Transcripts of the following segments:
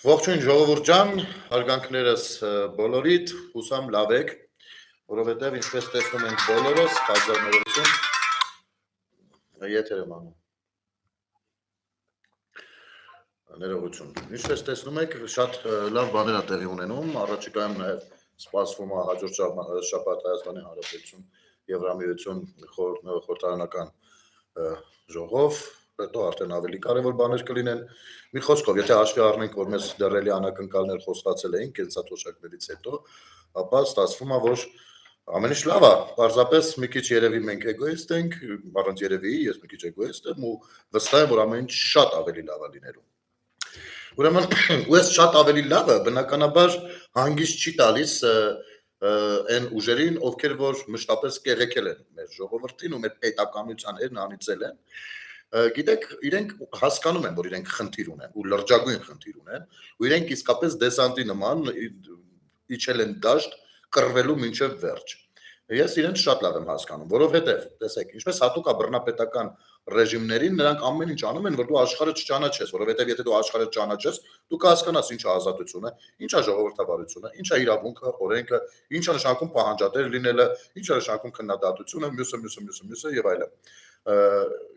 Ողջույն ժողովուրդ ջան, հարգանքներս բոլորիդ, հուսամ լավ եք, որովհետև ինչպես տեսնում ենք բոլորս, հազարներություն, եթեր եմ անում, ներողություն, ինչպես տեսնում եք, շատ լավ բաներ է տեղի ունենում, առաջիկայում նաև սպասվում է հաջորդ շաբաթ Հայաստանի Հանրապետություն Եվրամիություն խորհրդարանական ժողով, հետո արդեն ավելի կարևոր բաներ կլինեն։ Մի խոսքով, եթե հաշվի առնենք, որ մեզ դեռելի անակնկալներ խոստացել էին կենսաթոշակներից հետո, ապա ստացվում է, որ ամեն ինչ լավ է, պարզապես մի քիչ երևի մենք էգոիստ ենք, առանց երևի, ես մի քիչ էգոիստ եմ ու վստահ եմ, որ ամեն ինչ շատ ավելի լավ է լինելու։ Ուրեմն, ու այս շատ ավելի լավը բնականաբար հանգիստ չի տալիս այն ուժերին, ովքեր որ մշտապես կեղեքել են մեր ժողովրդին ու մեր պետականությաներն անիծել են, գիտեք, իրենք հասկանում են, որ իրենք խնդիր ունեն ու լրջագույն խնդիր ունեն, ու իրենք իսկապես դեսանտի նման իջել են դաշտ կռվելու մինչև վերջ։ Ես իրենց շատ լավ եմ հասկանում, որովհետև, տեսեք, ինչպես հատուկ է բռնապետական ռեժիմներին, նրանք ամեն ինչ անում են, որ դու աշխարհը չճանաչես, որովհետև եթե դու աշխարհը չճանաչես, դու կհասկանաս ինչ է ազատությունը, ինչ է ժողովրդավարությունը, ինչ է իրավունքը, օրենքը, ինչ է նշանակում պահանջատեր լինելը, ինչ է նշանակում քննադատությունը, մյուսը եւ այլն։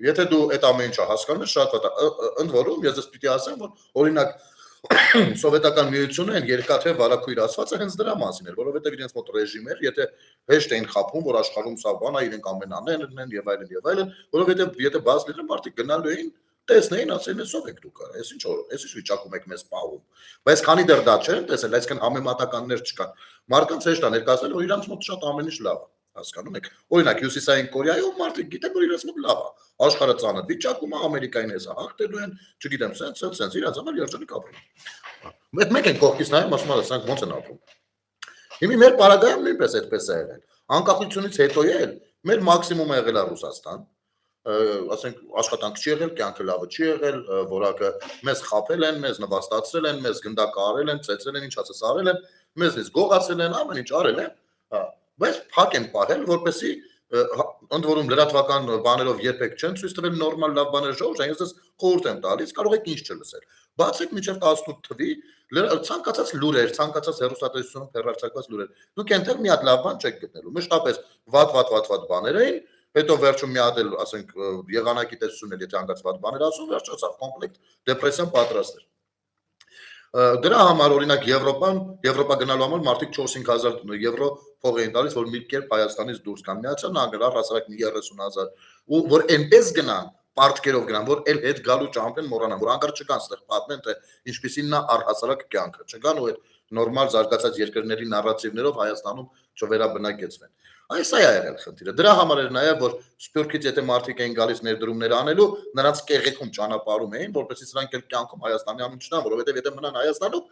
Եթե դու այդ ամեն ինչը հասկանում ես, շատ վատ է, ընդ որում ես դες պիտի ասեմ, որ օրինակ Սովետական միությունը են երկաթե վարակույր ասվածը հենց դրա մասին էր, որովհետև իրենց մոտ ռեժիմ էր, եթե հեշտ էին խափում, որ աշխարհում սա բան է, իրենք ամենաներն են եւ այլն, որովհետև եթե բաց լինեն, մարդիկ գնալու էին, տեսնեին, ասեն, ով եք դուք, այս ինչ վիճակում եք մեզ պահում։ Բայց քանի դեռ դա չեն տեսել, այսինքն համեմատականներ չկան։ Մարդկանց հեշտ է ներկայացնել, որ իրանց մոտ շատ ամեն ինչ լավ է, հասկանում եք։ Օրինակ Հյուսիսային Կորեայում մարդիկ գիտեն, որ իրենց մոտ լավ է, աշխարհը ծանր վիճակում է, Ամերիկային հեսա հաղթելու են, չգիտեմ, սենց, իրաց համար երջանիկ ապրում։ Այդ մեկ են կողքից նայում, ասում են, սրանք ոնց են ապրում։ Հիմա մեր պարագայում նույնպես այդպես է եղել։ Անկախությունից հետո էլ մեր մաքսիմումը եղել է Ռուսաստան, ասենք աշխատանք չի եղել, կյանքը լավը չի եղել, որակը մեզ խափել են, մեզ նվաստացրել են, մեզ գնդակարել են, ծեծել են, ինչ ասես արել են, մեզնից գողացել են, ամեն ինչ արել են, բայց փակ են պահել, որպեսզի ընդ որում լրատվական բաներով երբեք չեն ցույց տվել նորմալ լավ բաներ ժողովրդին, ես դες խորհուրդ եմ տալիս, կարող եք ինչ չլսել։ Բացեք մինչև 18 թվի ցանկացած լուրեր, ցանկացած հեռուստատեսություն հեռարձակված լուրեր։ Դուք այնտեղ մի հատ լավ բան չեք գտնելու։ Մշտապես վատ բաներ էին, հետո վերջում մի հատ էլ, ասենք, եղանակի տեսությունն էլ եթե անգացված բաներ ասում, վերջացավ կոմպլեկտ դեպրեսիան պատրաստ էր։ Դրա համար օրինակ Եվրոպա գնալու համար մարդիկ 4-5 հազար եվրո փող էին տալիս, որ մի կերպ Հայաստանից դուրս գան։ Միացյալ Նահանգներ առհասարակ մի 30,000, ու որ այնպես գնան, պարտքերով գնան, որ էլ հետ գալու ճամփեն մոռանան, որ անկար չկան ստեղ պատմեն, թե ինչպեսին նա առհասարակ կյանքը, չգան ու այդ նորմալ զարգացած երկրների նարատիվներով Հայաստանում չվերաբնակեցվեն։ Այս է եղել խնդիրը։ Դրա համար էր նաև, որ Սփյուռքից եթե մարդիկ էին գալիս ներդրումներ անելու, նրանց կեղեքում ճանապարհում էին, որպեսզի սրանք էլ կյանքում Հայաստանի անուն չնան, որովհետև եթե մնան Հայաստանում,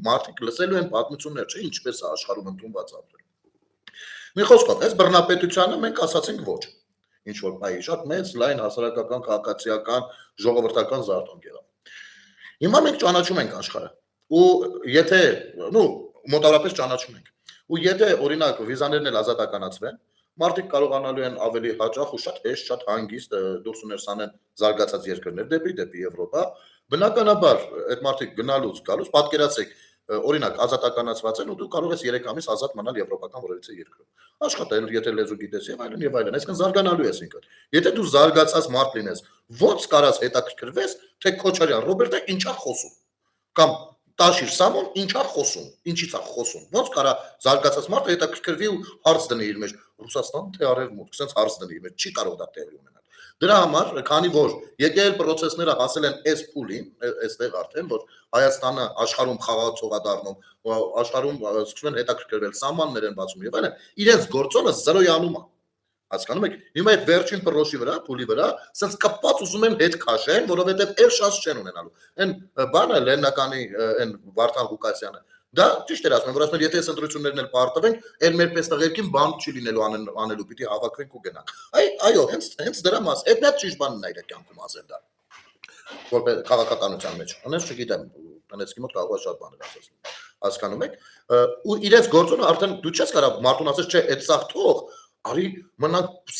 մարդիկ լսելու են պատմություններ, չէ՞, ինչպես է աշխարհում ընդունված ապրել։ Մի խոսքով, այս բռնապետությանը մենք ասացինք ոչ։ Ինչ որ բայ շատ մեծ, լայն հասարակական, քաղաքացիական, ժողովրդական զարթոնք եղավ։ Հիմա մենք ճանաչում ենք աշխարհը։ Ու եթե, մոտավորապես ճանաչում ենք։ Ու եթե օրինակ վիզաներն էլ ազատականացվեն, մարդիկ կարողանալու են ավելի հաճախ ու շատ հեշտ, շատ հանգիստ դուրս ու ներս անեն զարգացած երկրներ դեպի Եվրոպա, բնականաբար այդ մարդիկ գալուց, պատկերացրեք, օրինակ ազատականացված են ու դու կարող ես 3 ամիս ազատ մնալ եվրոպական որևիցե երկրում։ Աշխատել, եթե լեզու գիտես եւ այլն, այսինքն զարգանալու ես ինքդ։ Եթե դու զարգացած մարդ լինես, ո՞նց կարաս հետաքրքրվես, թե Քոչարյան Ռոբերտը ինչա խոսում։ Կամ Տաշիր Սամոն ինչա խոսում, ինչից է խոսում։ Ոնց կարա զարգացած մարդը հետաքրքրվի ու հարց դնի իր մեջ Ռուսաստան թե Արևմուտք, sense հարց դնի իր մեջ, չի կարող դա տեղի ունենալ։ Դրա համար, քանի որ եկել պրոցեսները հասել են այս փուլին, այստեղ արդեն, որ Հայաստանը աշխարհում խաղացող է դառնում, աշխարհում սկսում են հետաքրքրվել սահմաններ են բացում եւ այլն, իրենց գործոնը զրոյանում է։ Հասկանում եք, հիմա այդ վերջին պրոշի վրա, փուլի վրա, sense կապած ուզում են հետ քաշեն, որովհետեւ այլ շանս չեն ունենալու։ Այն բանը Լեննականի այն Վարդան Ղուկասյանը, դա ճիշտ էր ասում, որ ասում են, եթե այս ընտրություններն էլ պարտվենք, այլ մեր պես տղերքին բան չի լինելու անելու, պիտի հավաքվենք ու գնանք։ Այո, հենց դրա մաս, այդ մի հատ ճիշտ բանն է իր կյանքում ասել դա։ Որպես քաղաքականության մեջ։ Անես չգիտեմ, տնեցքի մոտ կարող է շատ բաներ ասել։ Հասկանում եք։ Ու իրենց գործոնը արդեն դու չես կարող մարդուն ասես, չէ, այդ սաղ թող արի մնանք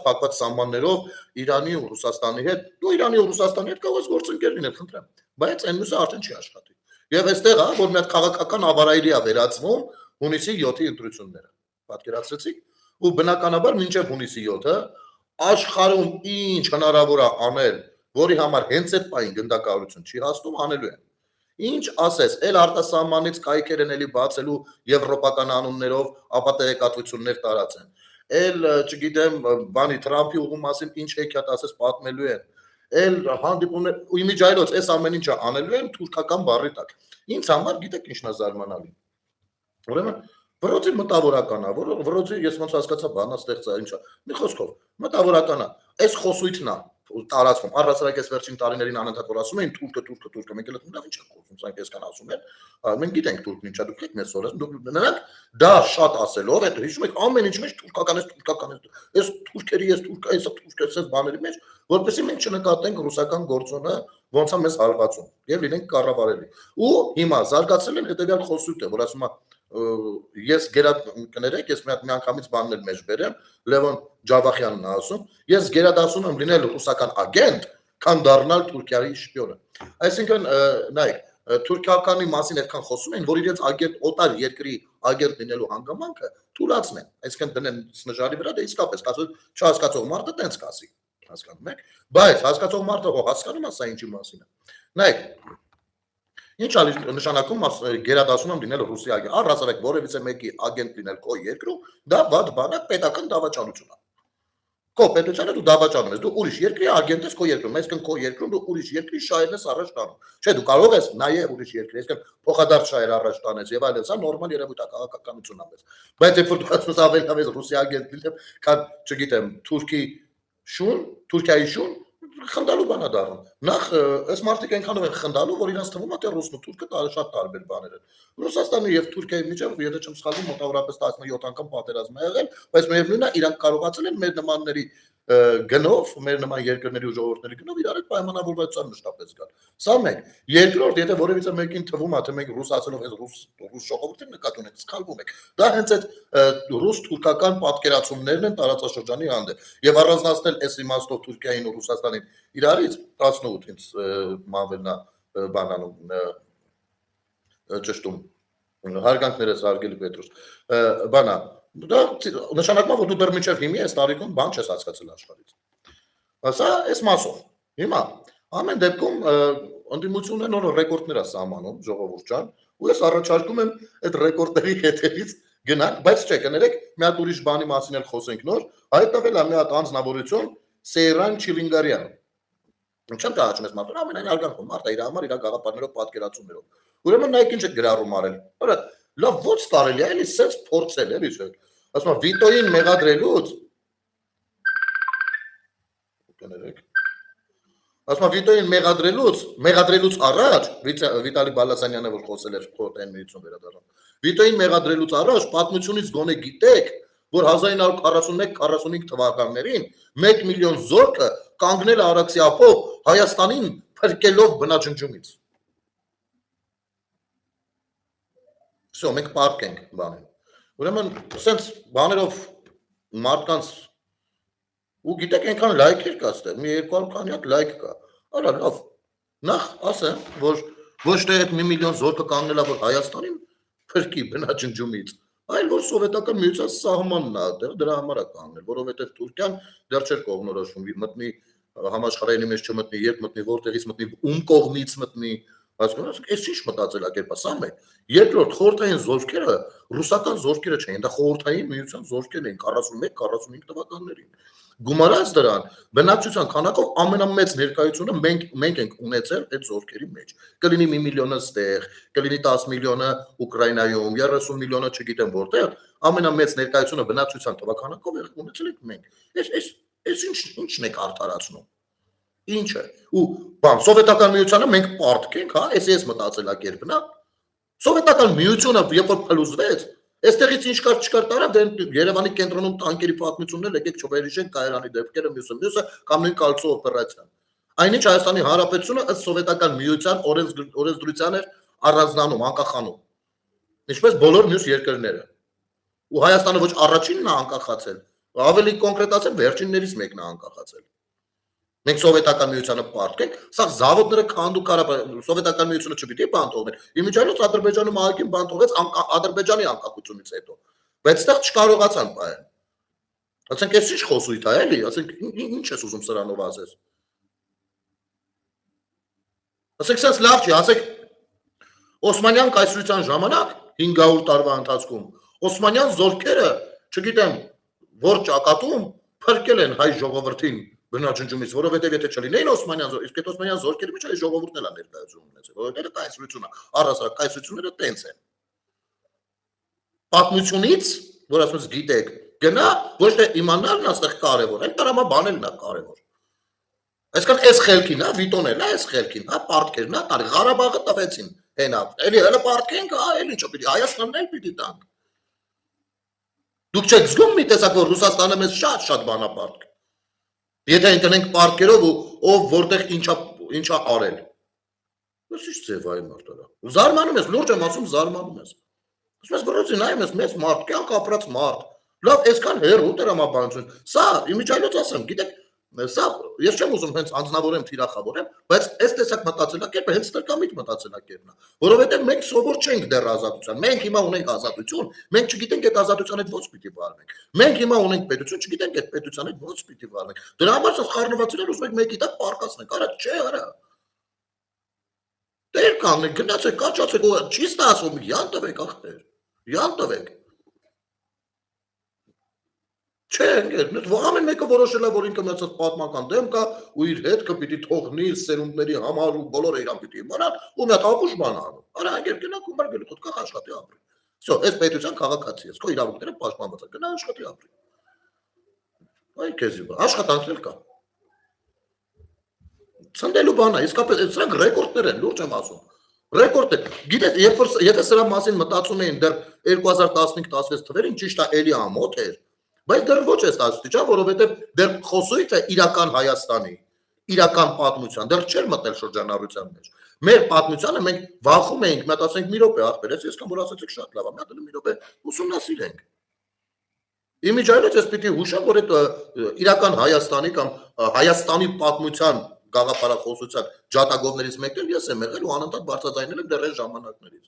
փակված սահմաններով Իրանի ու Ռուսաստանի հետ, դու Իրանի ու Ռուսաստանի հետ կարող ես գործընկեր լինել, խնդրեմ։ բայց այն մյուսը արդեն չի աշխատի։ Եվ այստեղ է, որ մի հատ քաղաքական ավարայրի է վերածվում հունիսի 7-ի ընտրությունները։ Պատկերացրեցիք, ու բնականաբար մինչև հունիսի 7-ը աշխարհում ինչ հնարավոր է անել, որի համար հենց այդ պահին գնդակահարություն չի հասնում, անելու են։ Ինչ ասես, էլ արտասահմանից կայքեր են էլի բացելու եվրոպական անուններով ապատեգատություններ տարածեն։ Էլ չգիտեմ, բանի Թրամփի ուղու մասին ինչ հեքիաթ ասես պատմելու են։ Էլ հանդիպումներ ու իմիջայլոց այս ամեն ինչը անելու են թուրքական բառի տակ։ Ինձ համար գիտեք ինչն է զարմանալի։ Ուրեմն Վրոձի մտավորական է, Վրոձի ես ոնց հասկացա բանաստեղծա ինչա։ Մի խոսքով, մտավորական է։ Այս խոսույթն է տարածվում։ Առհասարակ այս վերջին տարիներին անընդհատ որ ասում էին թուրքը, մենք էլ լավ ինչ ենք խոսում, սրանք այսքան ասում են։ Մենք գիտենք թուրքն ինչա, դուք եք մեզ սորես, նրանք դա շատ ասելով, այդ հիշում եք ամեն ինչ մեջ թուրքական է, այս թուրքերի, այս թուրքերի բաների մեջ, որպեսզի մենք չնկատենք ռուսական գործոնը ոնց է մեզ հարվածում եւ լինենք կառավարելի։ Ու հիմա զարգացել են հետեւյալ խոսույթը, որ ասում է ես կներեք, ես մի անգամից բանն էլ մեջ բերեմ, Լևոն Ջավախյանն է ասում, ես գերադասում եմ լինել ռուսական ագենտ, քան դառնալ Թուրքիայի շպիոնը։ Այսինքն, նայեք, թուրքիականի մասին այդքան խոսում են, որ իրենց ագենտ օտար երկրի ագենտ լինելու հանգամանքը թույլատնեն, այսինքն դնեն նժարի վրա, դա իսկապես չհասկացող մարդը տենց կասի, հասկանում եք, բայց հասկացող մարդը հասկանում է սա ինչի մասին է։ Նայեք, ինչ ալի նշանակում գերադասում եմ լինել ռուսի ագենտ, առհասարակ որևիցե մեկի ագենտ լինել քո երկրում, դա վատ բան է, պետական դավաճանություն է։ Քո պետությանը դու դավաճանում ես, դու ուրիշ երկրի ագենտ ես քո երկրում, այսինքն քո երկրում դու ուրիշ երկրի շահերն ես առաջ տանում։ Չէ, դու կարող ես նաև ուրիշ երկրի, այսինքն փոխադարձ շահեր առաջ տանես եւ այլն, սա նորմալ երևույթ է, քաղաքականությունն է մեծ։ Բայց երբ որ դու ասում ես ավելի լավ ես ռուսի ագենտ լինեմ, քան, չգիտեմ, Թուրքիայի շուն խնդալու բան է դառնում։ Նախ այս մարդիկ այնքանով են խնդալու, որ իրենց թվում է թե ռուսն ու թուրքը շատ տարբեր բաներ են։ Ռուսաստանի եւ Թուրքիայի միջեւ, եթե չեմ սխալվում, մոտավորապես 17 անգամ պատերազմ է եղել, բայց միևնույնն է, իրանք կարողացել են մեր նմանների գնով, մեր նման երկրների ու ժողովուրդների գնով իրար հետ պայմանավորվածության մշտապես գալ։ Սա մեկ։ Երկրորդ, եթե որևիցե մեկին թվում է, թե մենք ռուս ասելով այս ռուս ժողովրդին նկատի ունենք, սխալվում եք։ Դա հենց այդ ռուս-թուրքական պատկերացումներն են տարածաշրջանի հանդեպ։ Եվ առանձնացնել այս իմաստով Թուրքիային ու Ռուսաստանին իրարից 18 ինձ մավելնա բանանում ճշտում հարգանքներս հարգելի Պետրոս բանա դա նշանակում է որ դու դեռ մինչև հիմի այս տարիքում բան չես հասկացել աշխարհից սա այս մասով հիմա ամեն դեպքում ընդդիմությունը նոր ռեկորդներ է սահմանում ժողովուրդ ջան ու ես առաջարկում եմ այդ ռեկորդների հետևից գնանք բայց չէ կներեք մի հատ ուրիշ բանի մասին էլ խոսենք նոր հայտնվել է մի հատ անձնավորություն Սեյրան Չիլինգարյան Չեմ կարողանում ես մարդուն ամենայն արգանքում մարդը իր համար իր գաղափարներով պատկերացումներով ուրեմն նայեք ինչ է գրառում արել արա լավ ոչ կարելի է էլի սենց փորձել էլի չէ ասում Վիտոյին մեղադրելուց կներեք ասում Վիտոյին մեղադրելուց առաջ Վիտալի Բալասանյանը որ խոսել էր խորհրդային միություն վերադառնում Վիտոյին մեղադրելուց առաջ պատմությունից գոնե գիտեք որ 1941-45 թվականներին 1 միլիոն զորքը կանգնել է Արաքսիափով Հայաստանին փրկելով բնաջնջումից։ Всё, մենք պարկ ենք բանին։ Ուրեմն, սենց բաներով մարդկանց ու գիտեք այնքան լայքեր կա ստեղ, մի 200 քանի հատ լայք կա։ Արա լավ։ Նախ ասեմ, որ ոչ թե այդ 1 միլիոն զորքը կանգնել է որ Հայաստանին փրկի բնաջնջումից այլ որ սովետական միության սահմանն է այդտեղ դրա համար է կանգնել, որովհետև Թուրքիան դեռ չէր կողմնորոշվում, մտնի համաշխարհայինի մեջ չմտնի, երբ մտնի, որտեղից մտնի, ում կողմից մտնի, հասկանու՞մ եք, այս ինչ մտածելակերպ է, սա մեկ։ Երկրորդ, խորհրդային զորքերը ռուսական զորքերը չէին, դա խորհրդային միության զորքեր էին 41-45 թվականներին։ Գումարած դրան, բնակչության քանակով ամենամեծ ներկայությունը մենք ենք ունեցել այդ զորքերի մեջ։ Կլինի 1 միլիոնը ստեղ, կլինի 10 միլիոնը Ուկրաինայում, 30 միլիոնը չգիտեմ որտեղ, ամենամեծ ներկայությունը բնակչության թվականակով ունեցել ենք մենք։ Այս ինչն եք արդարացնում։ Ինչ է։ Ու բան, սովետական միությանը մենք պարտք ենք, հա, այս մտածելակերպն է։ Սովետական միությունը երբ որ փլուզվեց, այստեղից ինչ կար չկար տարավ, դե Երևանի կենտրոնում տանկերի պատմություններ եկեք չվերիշենք Կայարանի դեպքերը, մյուսը կամ նույն Կալցո օպերացիան։ Այնինչ Հայաստանի Հանրապետությունը ըստ սովետական միության օրենսդրության էր առանձնանում, անկախանում։ Ինչպես բոլոր մյուս երկրները։ Ու Հայաստանը ոչ առաջինն է անկախացել, ավելի կոնկրետ ասեմ, վերջիններից մեկն է անկախացել։ Մենք սովետական միությանը պարտքենք, սա զավոդները քանդու կարա սովետական միությունը չպիտի բան թողներ։ Իմիջիայլոց Ադրբեջանը մահակին բան թողեց Ադրբեջանի անկախությունից հետո։ Բայց այդտեղ չկարողացան պայել։ Ասենք էս ինչ խոսույթ է, էլի, ասենք ինչ ես ուզում սրանով ասես։ Ասենք sense լավ չի, ասեք Օսմանյան կայսրության ժամանակ 500 տարվա ընթացքում Օսմանյան զորքերը, չգիտեմ, որ ճակատում փրկել են հայ ժողովրդին բնաջնջումից, որովհետև եթե չլինեին Օսմանյան զորքեր, իսկ այդ Օսմանյան զորքերի մեջ այ ժողովուրդն էլ է ներկայացում ունեցել, որովհետև դա կայսրությունը, առհասարակ կայսրությունները տենց են։ Պատմությունից, որ ասում ես գիտեք, գնա, ոչ թե իմանալն այստեղ կարևոր, այլ տրամաբանելն է կարևոր։ Այսքան էս խելքին, հա, Վիտոնել, հա, էս խելքին, հա, պարտքերն, հա, տարի Ղարաբաղը տվեցին հենա, էլի հələ պարտքենք, հա, էլ ինչո պիտի Հայաստանն էլ պիտի տանք։ Դուք չեք զգում մի տեսակ, որ Ռուսաստանը մեզ շատ բանապարտք։ Եթե ընկնենք պարտքերով ու ով որտեղ ինչա արել։ Ո՞ւս ինչ ձև այ մարդարա։ Զարմանում ես, լուրջ եմ ասում, զարմանում ես։ Ասում ես գրոցի նայում ես մեծ մարդ, կյանք ապրած մարդ։ Լավ, այսքան հերու տրամաբանություն։ Սա իմիջիայլոց ասեմ, գիտեք, սա ես չեմ ուզում հենց անձնավորեմ, թիրախավորեմ, բայց այս տեսակ մտածելակերպը հենց տրկամիտ մտածելակերպն է, որովհետև մենք սովոր չենք դեռ ազատության։ Մենք հիմա ունենք ազատություն, մենք չգիտենք այդ ազատության հետ ո՞նց պիտի վարվենք։ Մենք հիմա ունենք պետություն, չգիտենք այդ պետության հետ ո՞նց պիտի վարվենք։ Դրա համար սա խառնվածներ ուզում եք մեկի տակ պարկասնենք, արա չէ, արա։ Դեր կանգնեք, գնացեք, կաչացեք, չի ստացվում, յան տվեք ախտեր, յան տվեք։ Չէ, ընկեր, ամեն մեկը որոշել է, որ ինքը մեծ պատմական դեմ կա ու իր հետքը պիտի թողնի սերունդների համար ու բոլորը իրան պիտի իմանան ու մի հատ ապուշ բան անում։ Արա ընկեր գնանք ու բարգելի խոտ կա աշխատի ապրի։ Всё, այս պետության քաղաքացի ես, քո իրավունքները պաշտպանված են, գնա աշխատի ապրի։ Այ քեզի բա, աշխատանքն էլ կա։ Ցնդելու բան է, իսկապես սրանք ռեկորդներ են, լուրջ եմ ասում։ Ռեկորդ է։ Գիտես, եթե սրա մասին մտածում էին դեռ 2015-16 թվերին, ճիշտ է, էլի ամոթ էր, բայց դեռ ոչ էս աստիճան, որովհետև դեռ խոսույթը իրական Հայաստանի, իրական պատմության, դեռ չէր մտել շրջանառության մեջ։ Մեր պատմությանը մենք վախում էինք, մտածենք մի րոպե ախպեր, ես կամ որ ասացիք շատ լավ է, մի հատ մի րոպե ուսումնասիրենք։ Իմիջիայլոց ես պիտի հուշեմ, որ այդ իրական Հայաստանի կամ Հայաստանի պատմության գաղափարախոսության ջատագովներից մեկն էլ ես եմ եղել ու անընդհատ բարձրաձայնել եմ դեռ այն ժամանակներից։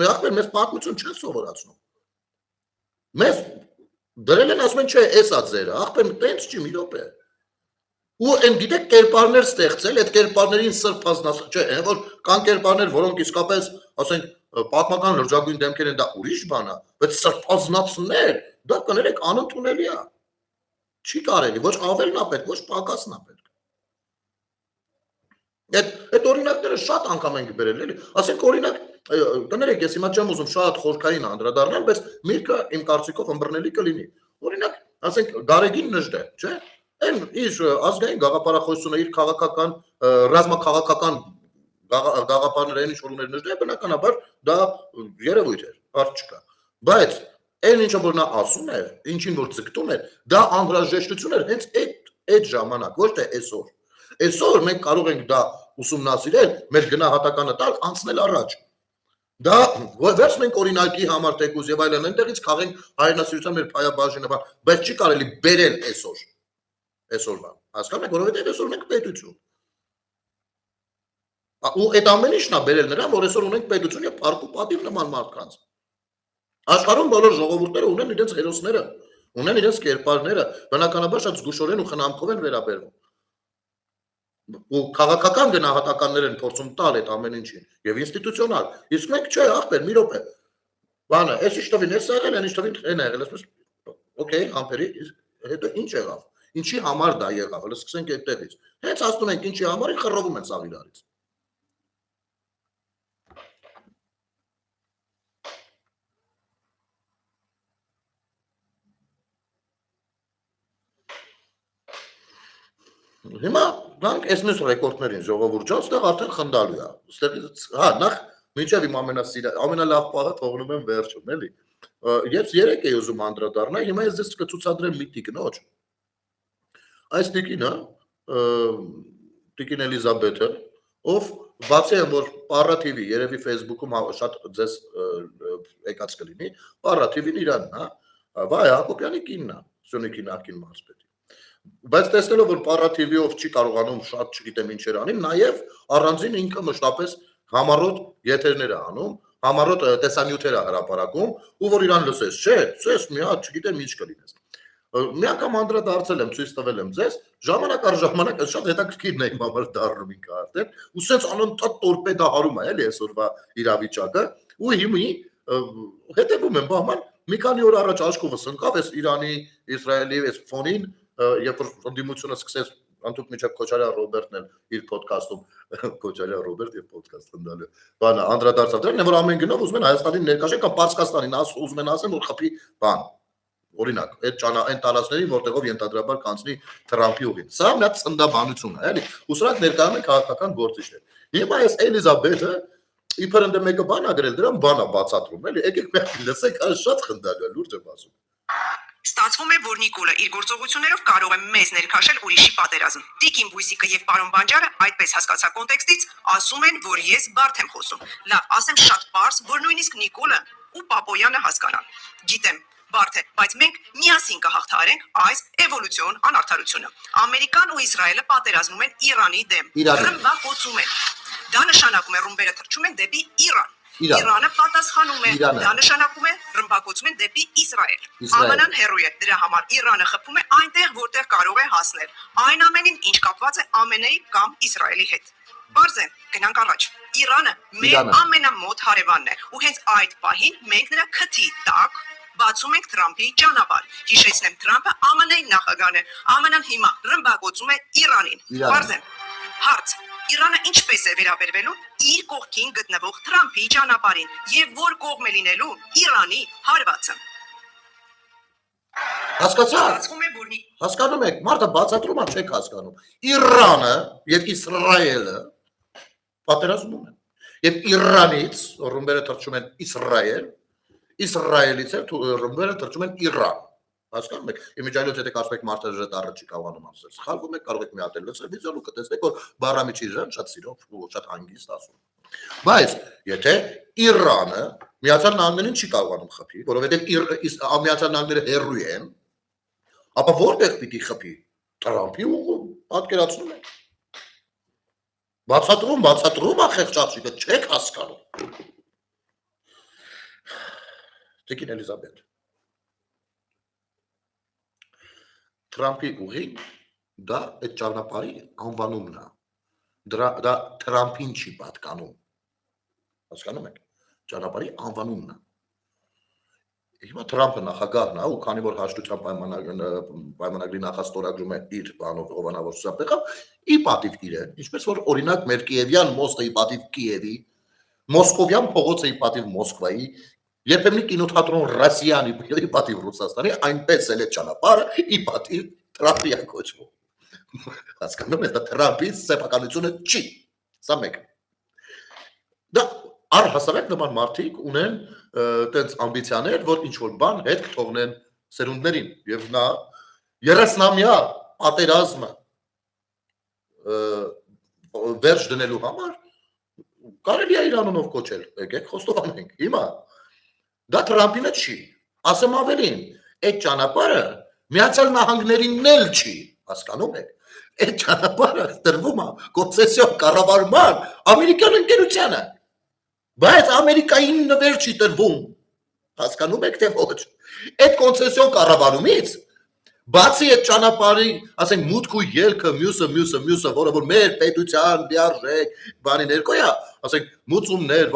Մեր ախպեր մեզ պատմություն չեն սովորացնում։ Մեզ դրել են ասում են չէ, էսա ձերը, ախպեր տենց չի մի րոպե։ Ու այն գիտեք կերպարներ ստեղծել, այդ կերպարներին սրբազնաց, չէ, այն որ կան կերպարներ, որոնք իսկապես, ասենք, պատմական լրջագույն դեմքեր են, դա ուրիշ բան է, բայց սրբազնացնել, դա կներեք անընդունելի է։ Չի կարելի, ոչ ավելն է պետք, ոչ պակասն է պետք։ Այդ օրինակները շատ անգամ ենք բերել, էլի։ Ասենք օրինակ, կներեք, ես հիմա չեմ ուզում շատ խորքային անդրադառնալ, բայց միրգը իմ կարծիքով ըմբռնելի կլինի։ Օրինակ, ասենք Գարեգին Նժդե, չէ՞։ Այն իր ազգային գաղափարախոսությունը, իր քաղաքական, ռազմաքաղաքական գաղափարները, այն ինչ որ ուներ Նժդե, բնականաբար դա երևույթ էր, հարց չկա։ Բայց այն ինչը որ նա ասում էր, ինչին որ ձգտում էր, դա անհրաժեշտություն էր հենց այդ ժամանակ, ոչ թե այսօր։ Այսօր մենք կարող ենք դա ուսումնասիրել, մեր գնահատականը տալ, անցնել առաջ։ Դա վերցնենք օրինակի համար թեկուզ եւ այլն, այնտեղից քաղենք հայրենասիրության մեր փայաբաժինը, բայց չի կարելի բերել այսօրվան։ Հասկանում եք, որովհետեւ այսօր ունենք պետություն։ Ու այդ ամեն ինչն է բերել նրան, որ այսօր ունենք պետություն եւ փառք ու պատիվ նման մարդկանց։ Աշխարհում բոլոր ժողովուրդները ունեն իրենց հերոսները, ունեն իրենց կերպարները, բնականաբար շատ զգուշորեն ու խնամքով են վերաբերվում։ Ու քաղաքական գնահատականներ են փորձում տալ այդ ամեն ինչին եւ ինստիտուցիոնալ։ Իսկ մենք չէ, ախպեր, մի րոպե։ Բանը, այս ինչ տվին, էս եղել են, ինչ տվին, այն եղել, ասես, օքեյ, ամպերի, հետո ինչ եղավ։ Ինչի համար դա եղավ, հələ սկսենք այդտեղից։ Հենց ասում ենք ինչի համար, խռովում են սաղ իրարից։ Հիմա դրանք այս մյուս ռեկորդներին ժողովուրդը այստեղ արդեն խնդալու է։ Այստեղից, հա, նախ մինչև իմ ամենալավ պահը թողնում եմ վերջում, էլի։ Ես 3 էի ուզում անդրադառնալ, հիմա ես ձեզ կցուցադրեմ մի տիկնոջ։ Այս տիկինը, տիկին Էլիզաբեթը, ով բացի այն որ Պառա TV, երևի Facebook-ում շատ ձեզ եկած կլինի, Պառա TV-ն իրանն է, Վայ Հակոբյանի կինն է, Սյունիքի նախկին մարզպետի։ Բայց տեսնելով որ պարատիվիով չի կարողանում շատ չգիտեմ ինչեր անի, նաև առանձին ինքը մշտապես համառոտ եթերներ է անում, համառոտ տեսանյութեր է հրապարակում, ու որ իրան լսես, չէ, ցես մի հատ չգիտեմ ինչ կլինես։ Մի անգամ անդրադարձել եմ, ցույց տվել եմ ձեզ, ժամանակ առ ժամանակ շատ հետաքրքիրն է իմ համար դառնում ինքը արդեն, ու սենց անընդհատ տորպեդահարում է էլի այսօրվա իրավիճակը, ու հիմի հետևում եմ բաման, մի քանի օր առաջ աչքովս ընկավ այս Իրանի, Իսրայելի այս ֆոնին, երբ որ ընդդիմությունը սկսեց Անտուկ միջակ Քոչարյան Ռոբերտն էլ իր ոդքասթում Քոչարյան Ռոբերտ եւ ոդքասթ ընդալու բանը անդրադարձավ դրան, որ ամեն գնով ուզում են Հայաստանին ներկայացնել կամ Պարսկաստանին ուզում են ասեն որ խփի բան օրինակ այդ տարածքներին որտեղով ենթադրաբար կանցնի Թրամփի ուղին։ Սա մի հատ ցնդաբանություն է, էլի։ Ու սրանք ներկայանում են քաղաքական գործիչներ։ Հիմա այս Էլիզաբեթը իբր ընդ մեկը բան ա գրել դրան բան ա բացատրում, էլի։ Եկեք մենք լսենք, շատ խնդալու է, լուրջ եմ ասում։ Ստացվում է, որ Նիկոլը իր գործողություններով կարող է մեզ ներքաշել ուրիշի պատերազմ։ Տիկին Բույսիկը եւ պարոն Բանջարը այդպես հասկացա կոնտեքստից, ասում են, որ ես բարդ եմ խոսում։ Լավ, ասեմ շատ པարզ, որ նույնիսկ Նիկոլը ու Պապոյանը հասկանան։ Գիտեմ, բարդ է, բայց մենք միասին կհաղթահարենք այս էվոլյուցիոն անարդարությունը։ Ամերիկան ու Իսրայելը պատերազմում են Իրանի դեմ։ Ռմբակոծում են։ Դա նշանակում է ռումբերը թռչում են դեպի Իրան։ Իրանը պատասխանում է, դա նշանակում է ռմբակոծում են դեպի Իսրայել։ ԱՄՆ-ն հեռու է, դրա համար Իրանը խփում է այնտեղ, որտեղ կարող է հասնել։ Այն ամենին, ինչ կապված է ԱՄՆ-ի կամ Իսրայելի հետ։ Բարձ է, գնանք առաջ։ Իրանը մեր ամենամոտ հարևանն է, ու հենց այդ պահին մենք նրա քթի տակ բացում ենք Թրամփի ճանապարհ։ Հիշեցնեմ, Թրամփը ԱՄՆ-ի նախագահն է, ԱՄՆ-ն հիմա ռմբակոծում է Իրանին։ Բարձ է։ Հարց. Իրանը ինչպես է վերաբերվելու իր կողքին գտնվող Թրամփի ճանապարհին եւ որ կողմ է լինելու Իրանի հարվածը։ Հասկացա՞ք։ Հասկանում եք, մարդը բացատրում է, չեք հասկանում։ Իրանը եւ Իսրայելը պատերազմում են։ Եվ Իրանից ռումբերը թռչում են Իսրայել, Իսրայելից ռումբերը թռչում են Իրան։ Հասկանում եք, իմիջիայլոց եթե կարծում եք մարդը ժետ առը չի կարողանում ասել, սխալվում եք, կարող եք մի հատ էլ լսել վիդեոն ու կտեսնեք, որ բառամիջի ժան շատ սիրով ու շատ հանգիստ ասում։ Բայց եթե Իրանը Միացյալ Նահանգներին չի կարողանում խփի, որովհետև Միացյալ Նահանգները հեռու են, ապա որտեղ պիտի խփի։ Թրամփի ուղում, պատկերացնում եք։ Բացատրում է խեղճացիկը, չեք հասկանում։ Տիկին Էլիզաբեթ Թրամփի ուղին դա այդ ճանապարհի անվանումն է։ Դա Թրամփին չի պատկանում։ Հասկանում եք։ Ճանապարհի անվանումն է։ Հիմա Թրամփը նախագահն է, ու քանի որ հաշտության պայմանագրի նախաստորագրում է իր բանով հովանավոր սապեղավ, ի պատիվ իրեն, ինչպես որ օրինակ մեր Կիևյան մոստը ի պատիվ Կիևի, Մոսկովյան փողոցը ի պատիվ Մոսկվայի, երբեմն կինոթատրոն Ռոսիանի ի պատիվ Ռուսաստանի, այնպես էլ է ճանապարհը ի պատիվ Թրամփի է կոչվում։ Հասկանում եք, դա Թրամփի սեփականությունը չի։ Սա մեկ։ Դա առհասարակ նման մարդիկ ունեն տենց ամբիցիաներ, որ ինչ որ բան հետ կթողնեն սերունդներին, եւ նա 30-ամյա պատերազմը վերջ դնելու համար կարելի է իր անունով կոչել, եկեք խոստովանենք։ Հիմա դա Թրամփինը չի, ասեմ ավելին, այդ ճանապարհը Միացյալ Նահանգներինն էլ չի, հասկանում եք։ Այդ ճանապարհը տրվում է կոնցեսիոն կառավարման ամերիկյան ընկերությանը, բայց Ամերիկային նվեր չի տրվում, հասկանում եք թե ոչ։ Այդ կոնցեսիոն կառավարումից բացի այդ ճանապարհի, ասենք մուտք ու ելքը մյուսը, որը որ մեր պետության լիարժեք բանի ներկայ է, ասենք մուծումներ,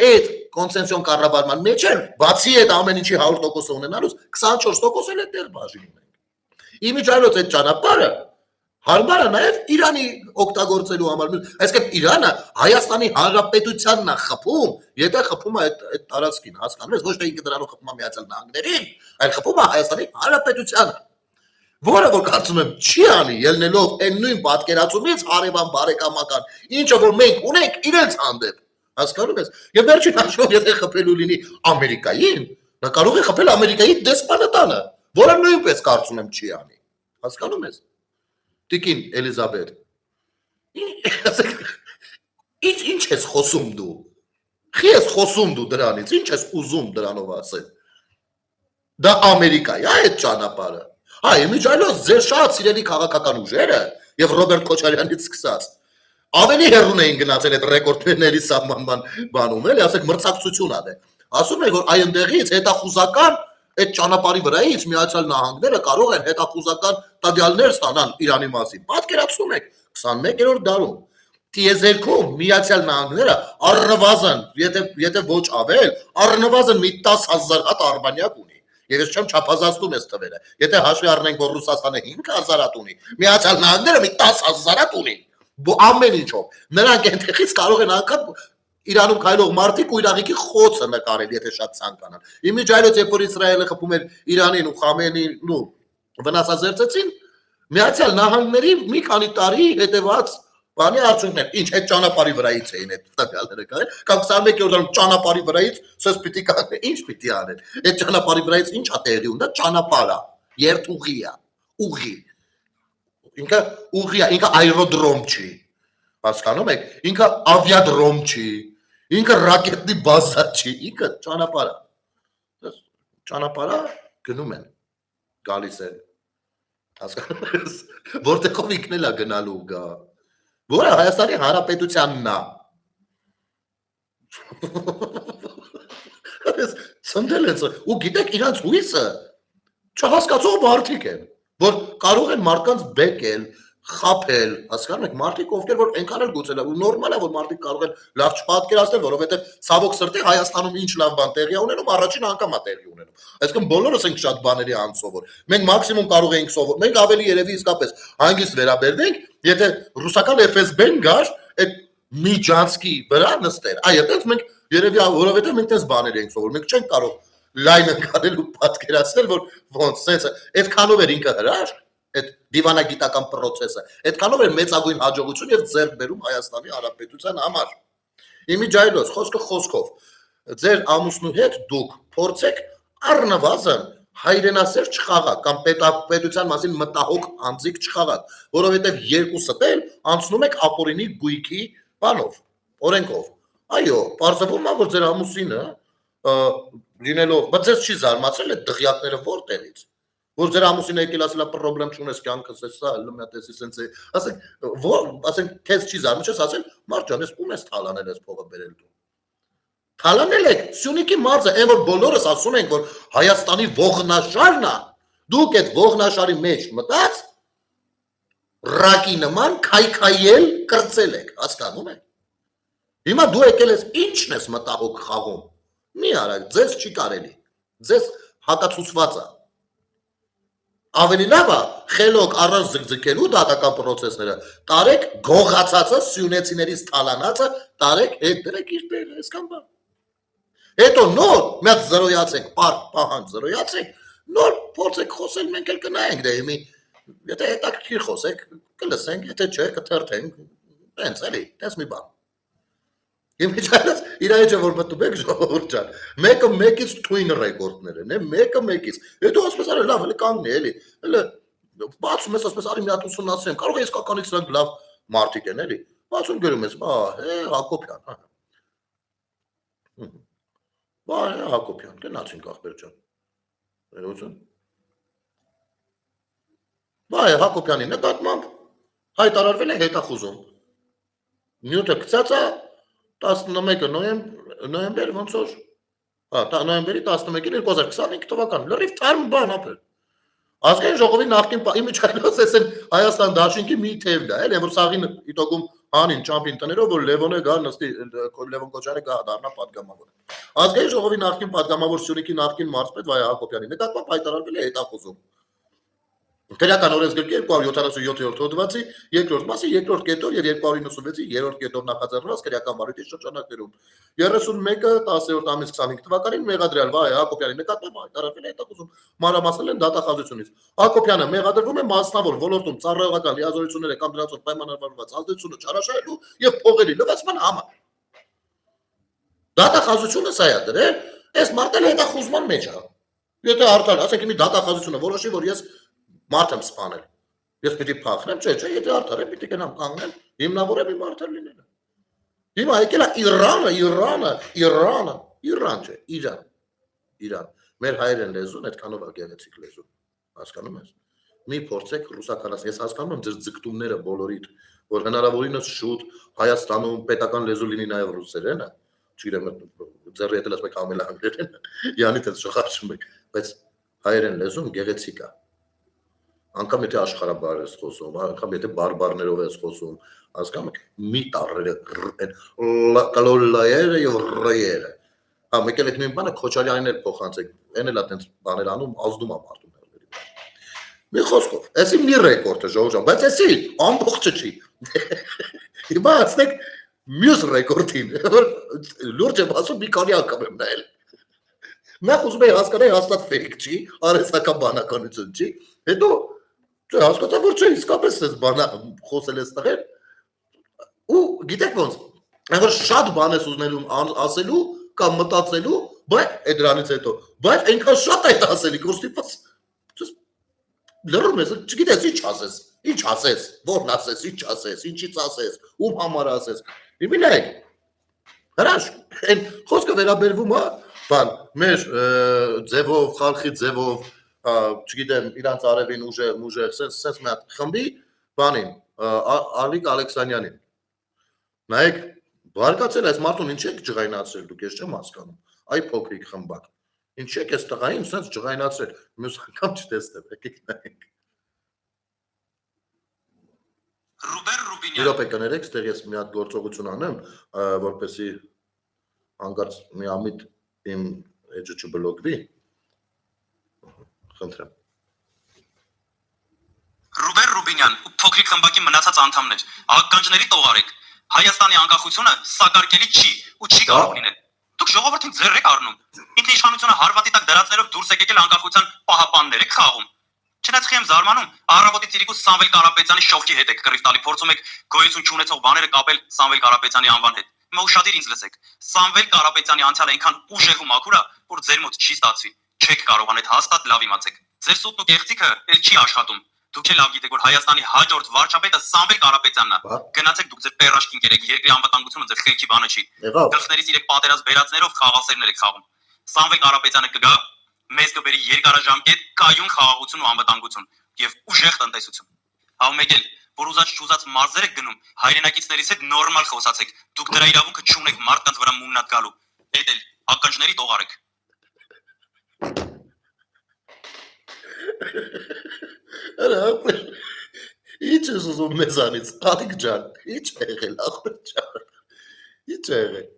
այդ կոնցենսիոն կառավարման մեջ էլ բացի այդ ամեն ինչի 100% ունենալուց 24% էլ է դեռ բաժինում ենք։ Իմիջիայլոց այդ ճանապարհը հարմար է նաև Իրանի օգտագործելու համար։ Այսինքն Իրանը Հայաստանի Հանրապետությանն է խփում, եթե խփում է այդ տարածքին, հասկանում եք, ոչ թե ինքը դրանով խփում է Միացյալ Նահանգներին, այլ խփում է Հայաստանի Հանրապետությանը, որը որ կարծում եմ չի անի ելնելով այն նույն պատկերացումից հարևան բարեկամական, ինչը որ մենք ունենք իրենց հանդեպ, հասկանում եք։ Եվ վերջին հաշվով եթե խփելու լինի Ամերիկային, նա կարող է խփել Ամերիկայի դեսպանատանը, որը նույնպես կարծում եմ չի անի, հասկանում եք։ Տիկին Էլիզաբեթ, ինչ ես խոսում դու, խի ես խոսում դու դրանից, ինչ ես ուզում դրանով ասել, դա Ամերիկա է այդ ճանապարհը, Հա, իմիջայլոց ձեր շատ սիրելի քաղաքական ուժերը եւ Ռոբերտ Քոչարյանից սկսած ավելի հեռուն էին գնացել այդ ռեկորդների սահմանման բանում, էլի, ասեք մրցակցություն ա դե։ Ասում են, որ այնտեղից հետախուզական այդ ճանապարհի վրայից Միացյալ Նահանգները կարող են հետախուզական տվյալներ ստանալ Իրանի մասին։ Պատկերացնում եք, 21-րդ դարում տիեզերքում Միացյալ Նահանգները առնվազն, եթե ոչ ավել, առնվազն մի 10,000 հատ արբանյակ ունի։ Եվ ես չեմ չափազանցնում այս թվերը։ Եթե հաշվի առնենք, որ Ռուսաստանը 5,000 հատ ունի, Միացյալ Նահանգները մի 10,000 հատ ունի։ Ամեն ինչով։ Նրանք այնտեղից կարող են անգամ Իրանում քայլող մարդիկ ու իրավիճի խոցը նկարել, եթե շատ ցանկանան։ Իմիջայլոց երբ որ Իսրայելը խփում էր Իրանին ու Խամենեին ու վնասազերծեցին, Միացյալ Նահանգների մի քանի տարի հետևած բանի արդյունքներ, ինչ այդ ճանապարհի վրայից էին այդ տվյալները կարել, կամ 21-րդ դարում ճանապարհի վրայից սոս պիտի կանեն, ինչ պիտի անեն։ Այդ ճանապարհի վրայից ինչ է տեղի ունենա, ճանապարհ է, երթուղի է, ուղի։ Ինքը ուղի է, ինքը այրոդրոմ չի։ Հասկանում եք, ինքը ավիադրոմ չի, ինքը ռակետնի բազա չի, ինքը ճանապարհ է։ Ճանապարհը գնում են, գալիս են։ Հասկանում եք, որտեղով ինքն էլ է գնալու գա։ Որը Հայաստանի Հանրապետությանն է։ Ցնդել են, ու գիտեք իրանց հույսը չհասկացող մարդիկ են, որ կարող են մարդկանց բեկել, խափել, հասկանում եք, մարդիկ ովքեր որ այնքան էլ գուցե լավ, ու նորմալ է որ մարդիկ կարող են լավ չպատկերացնել, որովհետև ցավոք սրտի Հայաստանում ինչ լավ բան տեղի է ունենում, առաջին անգամ է տեղի ունենում։ Այսինքն բոլորս ենք շատ բաների անսովոր։ Մենք մաքսիմում կարող ենք սովոր, մենք ավելի երևի իսկապես հանգիստ վերաբերվենք, եթե ռուսական FSB-ն գար, այդ Միջանցկի վրա նստեր։ Այդպես մենք երևի որովհետև մենք դες բաներ ենք սովոր, մենք չենք կարող լայնը կարել ու պատկերացնել, որ ոնց sense այդքանով էր ինքը հրաշք, այդ դիվանագիտական process-ը, այդքանով էր մեծագույն հաջողություն եւ ձեռք բերում Հայաստանի Հանրապետության համար։ Իմիջայլոց խոսքը խոսքով, ձեր ամուսնու հետ դուք փորձեք առնվազն հայրենասեր չխաղաք կամ պետության մասին մտահոգ անձիկ չխաղաք, որովհետև երկուսդ էլ անցնում եք ապօրինի գույքի բանով, օրենքով։ Այո, պարզվում է, որ ձեր ամուսինը լինելով, բայց ձեզ չի զարմացել այդ դղյակները որտեղից, որ ձեր ամուսինը եկել ասել է պրոբլեմ չունես կյանքս, էսա լմյատեսի սենց է, ասենք քեզ չի զարմացել, չես ասել, մարդ ջան, ես ում ես թալանել ես փողը բերել դու։ Թալանել եք, Սյունիքի մարզը, այն որ բոլորս ասում ենք, որ Հայաստանի ողնաշարն է, դուք այդ ողնաշարի մեջ մտած ռակի նման քայքայել կրծել եք, հասկանում եք։ Հիմա դու եկել ես ինչն ես մտահոգ խաղում։ Մի արա, ձեզ չի կարելի, ձեզ հակացուցված է։ Ավելի լավ է խելոք առանց ձգձգելու դատական process-ները, տարեք գողացածը, սյունեցիներից թալանածը, տարեք հետ դրեք իր տեղը, այսքան բան։ Հետո նոր մի հատ զրոյացեք, պահանջ զրոյացեք, նոր փորձեք խոսել, մենք էլ կնայենք դե մի, եթե հետաքրքիր խոսեք, կլսենք, եթե չէ, կթերթենք, տենց էլի, տենց մի բան։ Իմիջիայլոց իր էջը որ մտնում եք ժողովուրդ ջան, մեկը մեկից twin ռեկորդներ են, մեկը մեկից։ Հետո ասես արի լավ, էլի կանգնի, էլի։ Էլի բացում ես ասես արի մի հատ ուսումնասիրեմ, կարող է իսկականից սրանք լավ մարդիկ են, էլի։ Բացում գրում ես, Հակոբյան, հա։ Հակոբյան, գնացինք ախպեր ջան։ Ներողություն։ Հակոբյանի նկատմամբ հայտարարվել է հետախուզում։ Նյութը գծած է 11 նոյեմբեր ոնց որ նոյեմբերի 11-ին 2025 թվական լրիվ թարմ բան ապել ազգային ժողովի նախկին իմիջայլոց էսեն Հայաստան Դաշինքի մի թևն է էլ որ սաղին իտոգում հանին ճամփին տներով որ Լևոնը գա նստի Լևոն Կոչարյանը գա դառնա падգամավոր ազգային ժողովի նախկին падգամավոր Սյունիքի նախկին մարզպետ Վայա Հակոբյանի նկատմամբ հայտարարվել է հետախուզում Քրեական օրենսգրքի 277-րդ հոդվածի երկրորդ մասի երկրորդ կետով եւ 296-ի երրորդ կետով նախաձեռնված քրեական բարույթի շրջանակներում 31-ը 10-րդ ամիս 25 թվականին մեղադրյալ Վայա Հակոբյանի նկատմամբ հայտարարվել է հետախուզում մանրամասնել են դատախազությունից Հակոբյանը մեղադրվում է մասնավոր ոլորտում ծառայողական լիազորությունները կամ դրանցով պայմանավորված ազդեցությունը չարաշահելու եւ փողերի լվացման համար Դատախազությունը սա է դրել այս մարտել հետախուզման մեջ է եթե արդար ասենք մի դատախազությունը որոշի որ ես Մարդ եմ սպանել։ Ես պիտի փախնեմ, չէ, եթե արդար եմ, պիտի գնամ կանգնեմ, հիմնավոր եմ արդար լինելը։ Հիմա եկել է Իրան չէ, Իրան։ Մեր հայերեն լեզուն այդքանով է գեղեցիկ լեզու։ Հասկանում ես։ մի փորձեք ռուսականացնել։ Ես հասկանում եմ ձեր ձգտումները բոլորիդ, որ հնարավորինս շուտ Հայաստանում պետական լեզու լինի նաև ռուսերենը, չգիտեմ, ձեռի հետ ասում եք ամենահանգերեն, յանի թե շղարշում եք, բայց հայերեն լեզուն գեղեցիկ է։ Անկամ եթե աշխարհաբար ես խոսում, անկամ եթե բարբարներով ես խոսում, հասկանում եք, մի տառերը կլոլլայերը եւ ռայերը։ Հա, մեկ էլ այդ նույն բանը Քոչարյանին էլ փոխանցեք, այն էլ է տենց բաներ անում, ազդում է մարդու ներների։ Մի խոսքով, էսի մի ռեկորդ է ժողովուրդ, բայց էսի ամբողջը չի։ Հիմա ասենք մյուս ռեկորդին, լուրջ եմ ասում, մի քանի անգամ եմ նայել։ Նախ ուզում եմ հասկանալ հաստատ ֆեյք չի, արհեստական բանականություն չի, հետո հասկացա, որ չէ, իսկապես էս բանը խոսել ես տղեր, ու գիտեք ոնց, որ շատ բան ես ուզնելու ասելու կամ մտածելու, բայց այդ դրանից հետո, բայց այնքան շատ այդ ասելիք, որ ստիպված լռում ես, չգիտես ինչ ասես, որն ասես, ինչ ասես, ինչից ասես, ում համար ասես, իմի նայեք, հրաշ, այն խոսքը վերաբերվում է, բան, մեր ձևով, խալխի ձևով, չգիտեմ, իրանց արևին ուժեղ, սենց մի հատ խմբի, բանին, Ալիկ Ալեքսանյանին, նայեք, բարկացել այս մարդուն ինչ եք ջղայնացրել, դուք ես չեմ հասկանում, այ փոքրիկ խմբակ, ինչ եք ես տղային սենց ջղայնացրել, մյուս անգամ չտեսնեմ, եկեք նայեք։ Ռուբեն Ռուբինյան։ Մի րոպե կներեք, ստեղ ես մի հատ գործողություն անեմ, որպեսզի հանկարծ միամիտ իմ էջը չբլոկվի։ Խնդրեմ։ Ռուբեն Ռուբինյան, փոքրիկ խմբակի մնացած անդամներ, ականջների տողարեք։ Հայաստանի անկախությունը սակարկելի չի ու չի կարող լինել։ Դուք ժողովրդին ձեռ եք առնում։ Ինքնիշխանությունը հարվածի տակ դրածներով դուրս եկել անկախության պահապաններ եք խաղում։ Չնայած խի եմ զարմանում, Առավոտի Տիրիկուս Սամվել Կարապետյանի շովքի հետ եք կռիվ տալի, փորձում եք գոյություն չունեցող բաները կապել Սամվել Կարապետյանի անվան հետ։ Հիմա ուշադիր ինձ լսեք։ Սամվել Կարապետյանի անցյալը այնքան ուժեղ ու մաքուր է, որ ձեր մոտ չի ստացվի։ Չեք կարող անդ հաստատ լավ իմացեք։ Ձեր սուտն ու կեղծիքը էլ չի աշխատում։ Դուք էլ լավ գիտեք, որ Հայաստանի հաջորդ վարչապետը Սամվել Կարապետյանն է։ Գնացեք դուք ձեր պերաշկին կերեք, երկրի անվտանգությունը ձեր խելքի բանը չի։ Գլխներից իրեք պատերազմ վերածներով խաղաղասերներ եք խաղում։ Սամվել Կարապետյանը կգա, մեզ կբերի երկարաժամկետ կայուն խաղաղություն ու անվտանգություն եւ ուժեղ տնտեսություն։ Հավ մեկ էլ, որ ուզած չուզած մարզեր եք գնում, հայրենակիցներից հետ նորմալ խոսացեք։ Դուք դրա իրավունքը չունեք մարդկանց վրա մուննատ գալու։ Էդ էլ ականջների տողարեք։ Ինչ ես ուզում մեզանից, Ալիկ ջան, ինչ է եղել, ախպեր ջան, ինչ է եղել։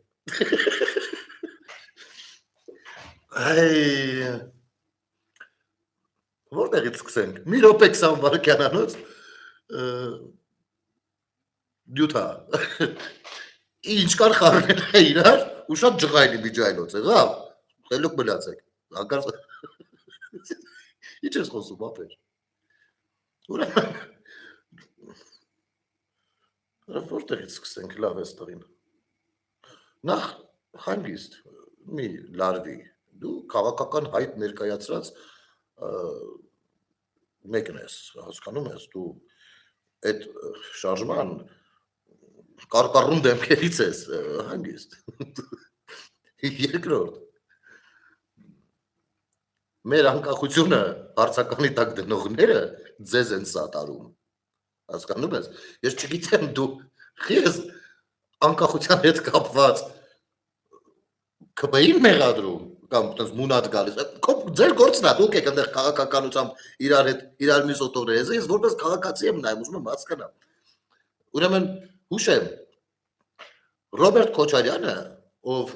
Որտեղից սկսենք, մի րոպե 20 վայրկյանանոց դյութա, ինչ կար խառնել է իրար ու շատ ջղայնի միջայլոց եղավ, խելուկ մնացեք, հանկարծ ինչ ես խոսում ապեր, որտեղից սկսենք լավ ես տղին, նախ հանգիստ, մի լարվի, դու քաղաքական հայտ ներկայացրած մեկն ես, հասկանում ես, դու այդ շարժման կարկառուն դեմքերից ես, հանգիստ, երկրորդ, մեր անկախությունը հարցականի տակ դնողները ձեզ են սատարում, հասկանում ես, ես չգիտեմ դու ես անկախության հետ կապված կպեին մեղադրում, կամ մունատ գալիս, ձեր գործն է, դուք եք այնտեղ քաղաքականությամբ իրար մյուս օտորներ, ես որպես քաղաքացի եմ նայում, ուզում եմ հասկանամ, ուրեմն հուշեմ, Ռոբերտ Քոչարյանը, ով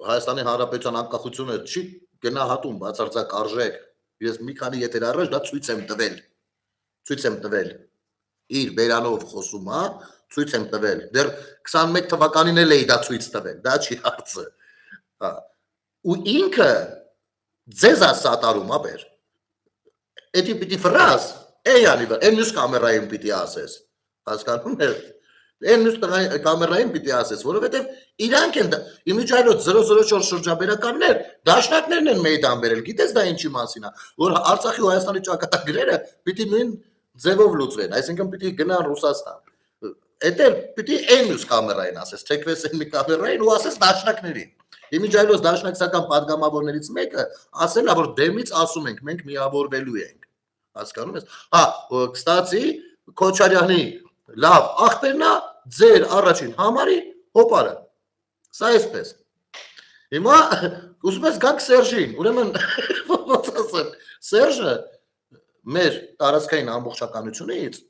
Հայաստանի Հանրապետության անկախությունը չի գնահատում բացարձակ արժեք, ես մի քանի եթեր առաջ դա ցույց եմ տվել, իր բերանով խոսում է, ցույց եմ տվել, դեռ 21 թվականին էլ էի դա ցույց տվել, դա չի հարցը, ու ինքը ձեզ է սատարում, ապեր, էդի պիտի ֆրազ, այն մյուս կամերային պիտի ասես, հասկանում ես, այն մյուս կամերային պիտի ասես, որովհետև իրանք են, իմիջայլոց 004 շրջաբերականներ, դաշնակներն են մեյդան բերել, գիտես դա ինչի մասին է, որ Արցախի ու Հայաստանի ճակատագրերը պիտի նույն ձևով լուծվեն, այսինքն պիտի գնան Ռուսաստան, էդ էլ պիտի այն մյուս կամերային ասես, թեկվես այն մի կամերային ու ասես դաշնակներին, իմիջայլոց դաշնակցական պատգամավորներից մեկը ասել է, որ դեմից ասում ենք, մենք միավորվելու ենք, Հասկանում ես։ Հա, կստացի Քոչարյանի լավ ախպերն է ձեր առաջին համարի հոպարը։ Սա էսպես։ Հիմա ուզում ես գանք Սերժին, ուրեմն ոնց ասեմ, Սերժը մեր տարածքային ամբողջականությունից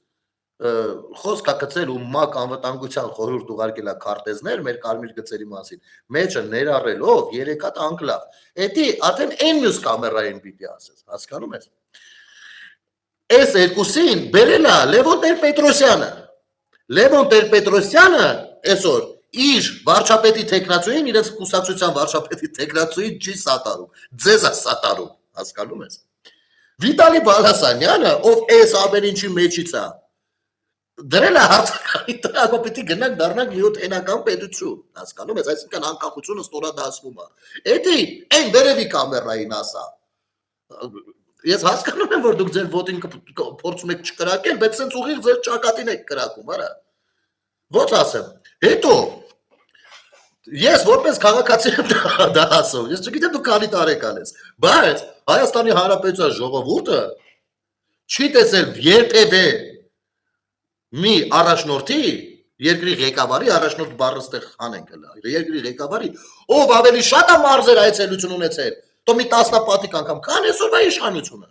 խոսք է գցել ու ՄԱԿ անվտանգության խորհուրդ ուղարկել է քարտեզներ մեր կարմիր գծերի մասին, մեջը ներառելով 3 հատ անկլավ։ Էդի արդեն այն մյուս կամերային պիտի ասես, հասկանում ես։ Այս երկուսին բերել է Լևոն Տեր-Պետրոսյանը։ Լևոն Տեր-Պետրոսյանը այսօր իր վարչապետի տեխնացուին, իրենց կուսակցության վարչապետի տեխնացուին չի սատարում, ձեզ է սատարում, հասկանում ես։ Վիտալի Բալասանյանը, ով այս ամեն ինչի մեջից է, դրել է հարցականի տակ, պիտի գնանք դառնանք մի հատ էնական պետություն, հասկանում ես, այսինքն անկախությունը ստորադասվում է։ Էդի այն վերևի կամերային ասա։ Ես հասկանում եմ, որ դուք ձեր ոտին փորձում եք չկրակել, բայց սենց ուղիղ ձեր ճակատին եք կրակում, արա։ Ո՞նց ասեմ։ Հետո ես որպես քաղաքացի եմ դա ասում, ես չգիտեմ դու քանի տարեկան ես, բայց Հայաստանի Հանրապետության ժողովուրդը չի տեսել երբևէ մի առաջնորդի, երկրի ղեկավարի, առաջնորդ բառը ստեղ հանենք հլա, երկրի ղեկավարի, ով ավելի շատ է մարզեր այցելություն ունեցել, то մի տասնապատիկ անգամ, քան այսօրվա իշխանությունը։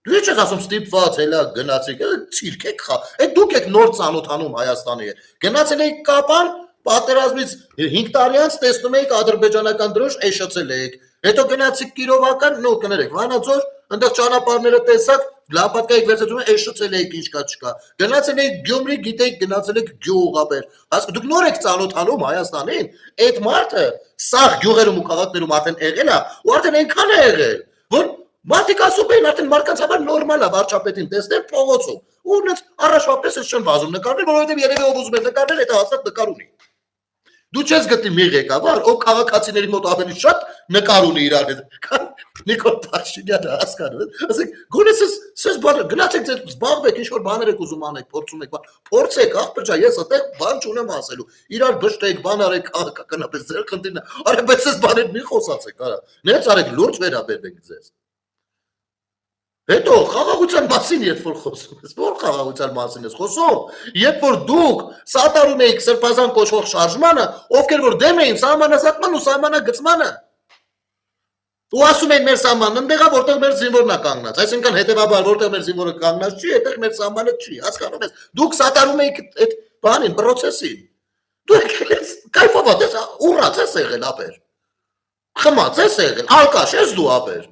Դու ինչ ես ասում ստիպված հելա գնացիք, ցիրկ եք խա, դուք եք նոր ծանոթանում Հայաստանի հետ։ Գնացել եք Կապան, պատերազմից 5 տարի անց տեսնում եք ադրբեջանական դրոշ էշացել եք։ Հետո գնացիք Կիրովական, նո կներեք, Վանաձոր, այնտեղ ճանապարհները տեսակ, լապատկայիք վերցնում էշացել եք ինչ կա չկա։ Գնացել եք Գյումրի, գիտեք, գնացել եք Գյուղաբեր։ Հասկ դուք նոր եք ծանոթանում Հայաստանին, այդ մարդը սաղ գյուղերում ու քաղաքներում արդեն եղել է, ու արդեն այնքան է եղել, որ մարդիկ ասում են արդեն մարդկանց համար նորմալ է վարչապետին տեսնել փողոցում։ Ու նենց առաջվա պես ես չեմ վազում նկարներ, որովհետև երևի ով ուզում է նկարներ, դա հաստատ նկար ունի։ Դու չես գտնի մի ղեկավար, ով քաղաքացիների մոտ ավելի շատ նկար ունի իրար հետ, քան Նիկոլ Փաշինյանը, հասկանում ես։ Ասեք, գոնե սես բան գնացեք ձեր զբաղվեք, ինչ որ բաներ եք ուզում անեք, փորձում եք, փորձեք, ախպեր ջան, ես այդտեղ բան չունեմ ասելու։ Իրար բշտեք, բան արեք, քաղաքականապես ձեր խնդիրն է։ Արա բայց սես բաներ մի խոսացեք, արա։ Նենց արեք, լուրջ վերաբերվեք ձեզ։ Հետո խաղաղության մասին երբ որ խոսում ես, որ խաղաղության մասին ես խոսում, երբ որ դուք սատարում եք սրբազան կոչվող շարժմանը, ովքեր որ դեմ էին սահմանազատման ու սահմանագծմանը, ու ասում են մեր սահմանն ընդեղ է, որտեղ մեր զինվորն է կանգնած, այսինքն հետևաբար որտեղ մեր զինվորը կանգնած չի, այդտեղ մեր սահմանը չի, հասկանում ես, դուք սատարում եք այդ բանին, պրոցեսին, դուք կայֆով ես, ուռած ես եղել ապեր, խմած ես եղել, ալկաշ ես դու ապեր,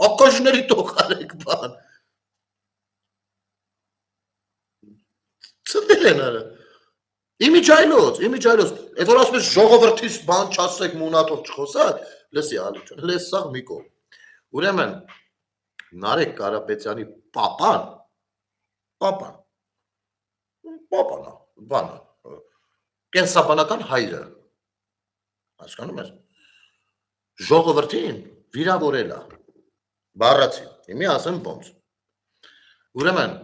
ակաժների տոխարեք բան, ծնդել են արը, իմիջայլոց, էդ որ ասում ես ժողովրդից բան չասեք մունատով չխոսակ, լսի ալիչան, լեսաղ մի կողմ, ուրեմն Նարեկ Կարապետյանի պապան, բանը, կենսաբանական հայրը, հասկանում ես, ժողովրդին վիրավորել է, բառացի, իմի ասեմ ոնց, ուրեմն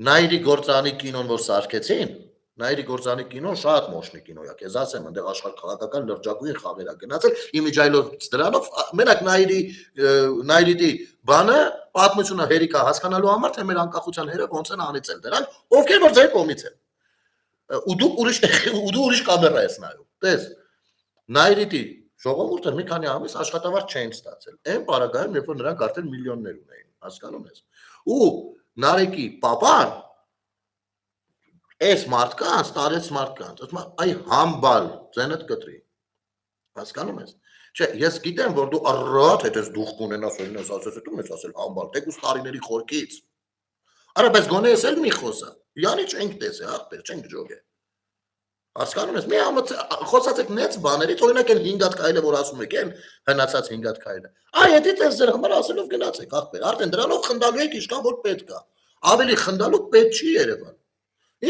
Նայիրի գործանի կինոն, որ սարքեցին, Նայիրի գործանի կինոն շատ մոշնի կինո է, քեզ ասեմ, այնտեղ աշխարհ քաղաքական լրջագույն խաղեր է գնացել, իմիջայլով դրանով, մենակ Նայիրի բանը պատմությունը հերիք է հասկանալու համար, թե մեր անկախության հերը ոնց են անիծել դրան, ովքեր որ ձեր կողմից են։ Ու դու ուրիշ կամերա ես նայում։ Տես, Նայիրի ժողովուրդը մի քանի ամիս աշխատավարձ չեն ստացել։ Այն պարագայում, երբ որ նրանք արդեն միլիոններ ունեին, հասկանում ես։ Ու Նարեկի պապան այս մարդկանց, տարեց մարդկանց, ասում այ համբալ, ձենդ կտրի, հասկանում ես, չէ, ես գիտեմ, որ դու առատ հետ ես դուխ կունենաս, որ ես ասես հետում ես ասել համբալ, տեկուս տարիների խորքից, արա բայց գոնե ես էլ մի խոսա, յանի չենք տես է, աղբեր, չենք ջոգ է, հասկանում ես, մի ամաց, խոսացեք նեց բաներից, օրինակ են 5 հատ քայլը, որ ասում եք են, հնացած 5 հատ քայլը, այ հետից ես ձեր համար ասելով գնացեք, աղբեր, արդեն դրանով խնդալու եք իշքան, որ պետք է, ավելի խնդալու պետք չի Երևան,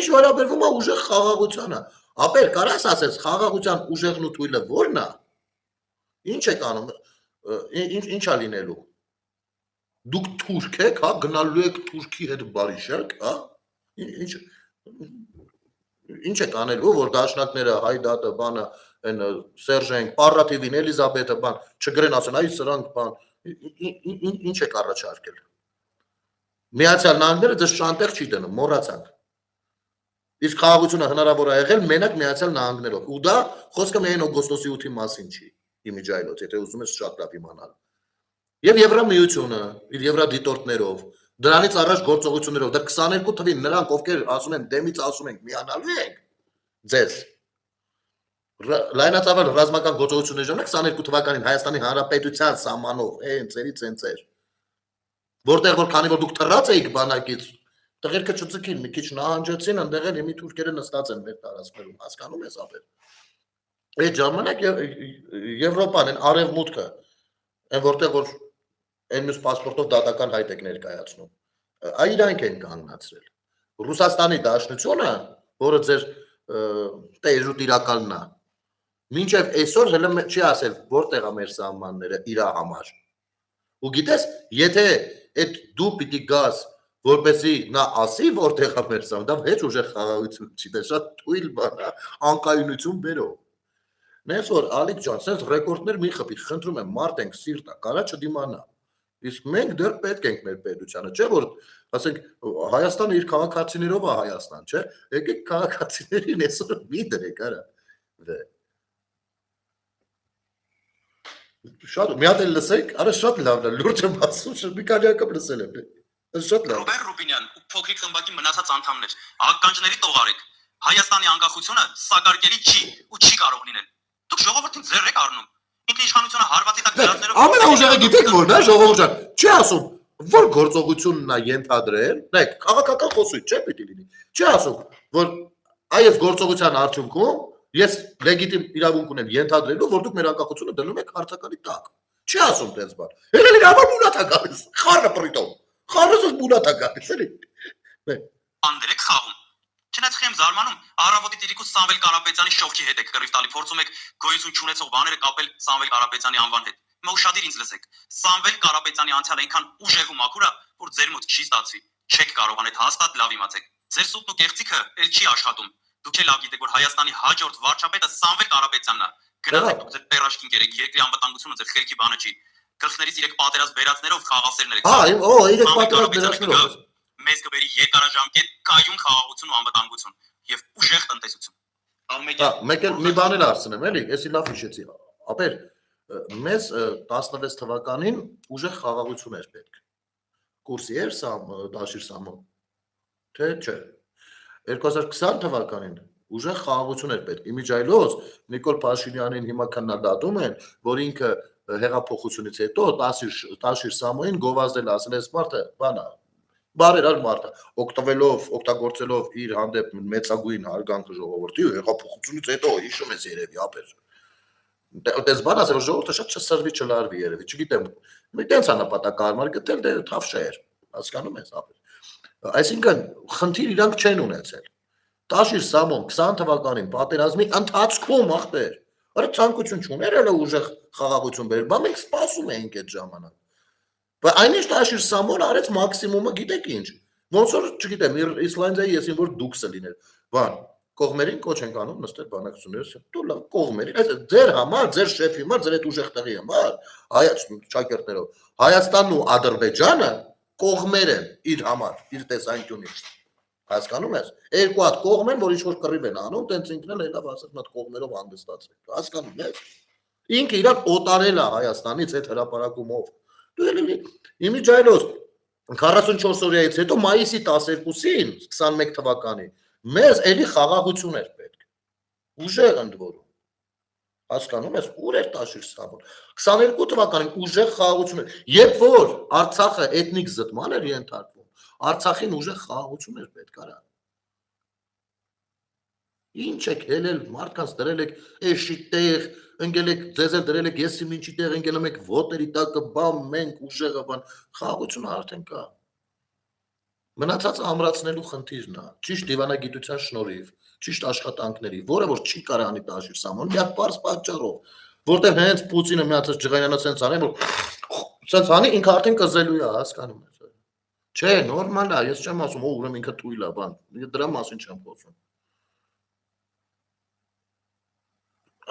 ինչ վերաբերվում է ուժեղ խաղաղությանը, ապեր կարաս ասես խաղաղության ուժեղն ու թույլը որն է, ինչ եք անում, ինչ է լինելու, դուք թուրք եք, հա, գնալու եք թուրքի հետ բարիշակ, հա, ինչ եք անելու, որ դաշնակները, հայդատը, բանը, Սերժենք, Պարրատիվին, Էլիզաբետը, բան, չգրեն ասեն, այ սրանք, բան, Ինչ եք առաջարկել։ Միացյալ Նահանգները ձեզ շանտեղ չի դնում, մոռացանք։ Իսկ խաղաղությունը հնարավոր է եղել մենակ Միացյալ Նահանգներով։ Ու դա խոսքը միայն օգոստոսի 8-ի մասին չի, իմիջայլոց, եթե ուզում ես շատ լավ իմանալ։ Եվ Եվրամիությունը իր եվրադիտորդներով, դրանից առաջ գործողություններով, դա 22 թվին նրանք, ովքեր ասում են դեմից ասում ենք միանալու ենք ձեզ։ Լայնածավալ ռազմական գործողությունների ժամանակ 22 թվականին Հայաստանի Հանրապետության սահմանով, ծերից էր։ Որտեղ որ քանի որ դուք թռած էիք բանակից, տղերքը չծկին, մի քիչ նահանջեցին, այնտեղ էլ հիմի թուրքերը նստած են մեր տարածքներում, հասկանում ես ապեր։ Այդ ժամանակ Եվրոպան, այն արևմուտքը, այն որտեղ որ այն մյուս պասպորտով դատական հայտ եք ներկայացնում, իրանք են կանգնացրել։ Ռուսաստանի Դաշնությունը, որը ձեր տեժու տիրակալն է, մինչև այսօր հələ չի ասել որտեղ է մեր սահմանները իր համար։ Ու գիտես, եթե այդ դու պիտի գաս, որպեսզի նա ասի որտեղ է մեր սահմանը, դա հեչ ուժեղ խաղաղություն չի, դա շատ թույլ բան է, անկայունություն բերող։ Նես որ Ալիկ ջան, sense ռեկորդներ մի խփի, խնդրում եմ, մարդ ենք, սիրտ է, կարա չդիմանա։ Իսկ մենք դեռ պետք ենք մեր պետությանը, չէ՞ որ, ասենք, Հայաստանը իր քաղաքացիներով է Հայաստան, չէ՞։ Եկեք քաղաքացիներին այսօր մի դրեք, արա։ Շատ մի հատ էլ լսեք, արա շատ լավն է, լուրջ եմ ասում, մի քանի անգամ լսել եմ։ Շատ լավ։ Ռոբեր Ռուբինյան ու փոքրիկ խմբակի մնացած անդամներ, ականջների տողարեք։ Հայաստանի անկախությունը սակարկելի չի ու չի կարող լինել։ Դուք ժողովրդին ձեռ եք առնում։ Ինքնիշխանությունը հարվածի տակ դրածներով ամենաուժեղը գիտեք որն է, ժողովուրդ ջան, չի ասում, որ գործողությունն է ենթադրել, նայեք, քաղաքական խոսույթ չէ պիտի լինի։ Չի ասում, որ այս գործողության արդյունքում ես լեգիտիմ իրավունք ունեմ ենթադրելու, որ դուք մեր անկախությունը դնում եք հարցականի տակ։ Չի ասում դες բան։ Էլ իրավար մունատ է գալիս, խառը պրիտով։ Խառը մունատ է գալիս, էլի։ անդեր եք խաղում։ Չնայած խեմ զարմանում, Արավոտի Տիրիկուս Սամվել Կարապետյանի շովքի հետ եք կռիվ տալի, փորձում եք գոյություն չունեցող բաները կապել Սամվել Կարապետյանի անվան հետ։ Մոշադիր ինձ լսեք։ Սամվել Կարապետյանի անցյալը այնքան ուժեղ ու մաքուր է, որ ձեր մոտ չի ստացվի։ Չեք կարող անդ հաստատ լավ իմացեք։ Ձեր սուտն ու կեղծիքը էլ չի աշխատում։ Դուք էլ լավ գիտեք, որ Հայաստանի հաջորդ վարչապետը Սամվել Կարապետյանն է։ Գնացեք դուք ձեր պերաշկին գերեք, երկրի անվտանգությունը ձեր խելքի բանը չի։ Գլխներից իրեք պատերազմ բերածներով խաղաղասերներ եք։ Իրեք պատերազմ բերածներով։ Մեզ կբերի երկարաժամկետ կայուն խաղաղություն ու անվտանգություն եւ ուժեղ տնտեսություն։ Մեկ էլ մի բան էլ ասցնեմ, էլի, էսի լավ հիշեցի։ Ապեր մեզ 16 թվականին ուժեղ խաղաղություն էր պետք։ Կուրսի էր դաշիր սամոն։ Թե չէ։ 2020 թվականին ուժեղ խաղաղություն էր պետք։ Իմիջայլոց Նիկոլ Փաշինյանին հիմա քննադատում են, որ ինքը հեղափոխությունից հետո դաշիր սամոին գովազդել ասել էս մարդը, բանա բարերար մարդը, օգտագործելով իր հանդեպ մեծագույն հարգանքը ժողովրդի ու հեղափոխությունից հետո հիշում ես երևի ապեր։ Դες բան ասել որ ժողովուրդը շատ չսրվի չլարվի երևի, չգիտեմ, մի տենց անապատակարմար գտել դե թավշա էր, հասկանում ես ապեր։ Այսինքն խնդիր իրանք չեն ունեցել։ Տաշիր Սամոն 20 թվականին պատերազմի ընթացքում ախպեր, արա ցանկություն չուներ էլ ուժեղ խաղաղություն բերել, բա մենք սպասում էինք այդ ժամանակ։ Բայց այնիշ Տաշիր Սամոն արեց մաքսիմումը, գիտեք ինչ։ Ոնց որ, չգիտեմ, Իսլանդիայի եսին որ դուքսը լիներ։ Բան, կողմերին կոչ ենք անում նստել բանակցություններս, դու լավ կողմերին, այս ձեր համար, ձեր շեֆի համար, ձեր այդ ուժեղ տեղի համար, շակերտներով, Հայաստանն ու Ադրբեջանը կողմեր են իր համար, իր տեսանկյունից։ Հասկանում ես։ Երկու հատ կողմ են, որ ինչ-որ կռիվ են անում, տենց ինքն էլ լավ ասած մատ կողմերով հանգստացրեք։ Հասկանում ես։ Ինքը իրան օտարել է Հայաստանից այդ հրապարակումով։ Դու էլի իմիջայլոց 44 օրյայից հետո մայիսի 12-ին 21 թվականի մեզ էլի խաղաղություն էր պետք։ Ուժեղ ընդ որում։ Հասկանում ես, ուր էր Տաշիր Սամոն։ 22 թվականին ուժեղ խաղաղություն էր։ Երբ որ Արցախը էթնիկ զտման էր ենթարկվում, Արցախին ուժեղ խաղաղություն էր պետք, արա։ Ինչ եք հելել, մարդկանց դրել եք էշի տեղ, ընկել եք, ձեզ էլ դրել եք եսի մինչի տեղ, ընկելում եք ոտերի տակը, բամ, մենք ուժեղը բան, խաղաղությունը արդեն կա։ Մնացածը ամրացնելու խնդիրն է, ճիշտ դիվանագիտության շնորհիվ, ճիշտ աշխատանքների, որը որ չի կարող անի Տաշիր Սամոն, մի հատ պարզ պատճառով, որտեղ հենց Պուտինը միացած Ջղայնյանը սենց անի, որ սենց անի ինքը արդեն կզելու է, հասկանում ես։ Չէ, նորմալ է, ես չեմ ասում, ուրեմն ինքը թույլ է, բան, դրա մասին չեմ խոսում։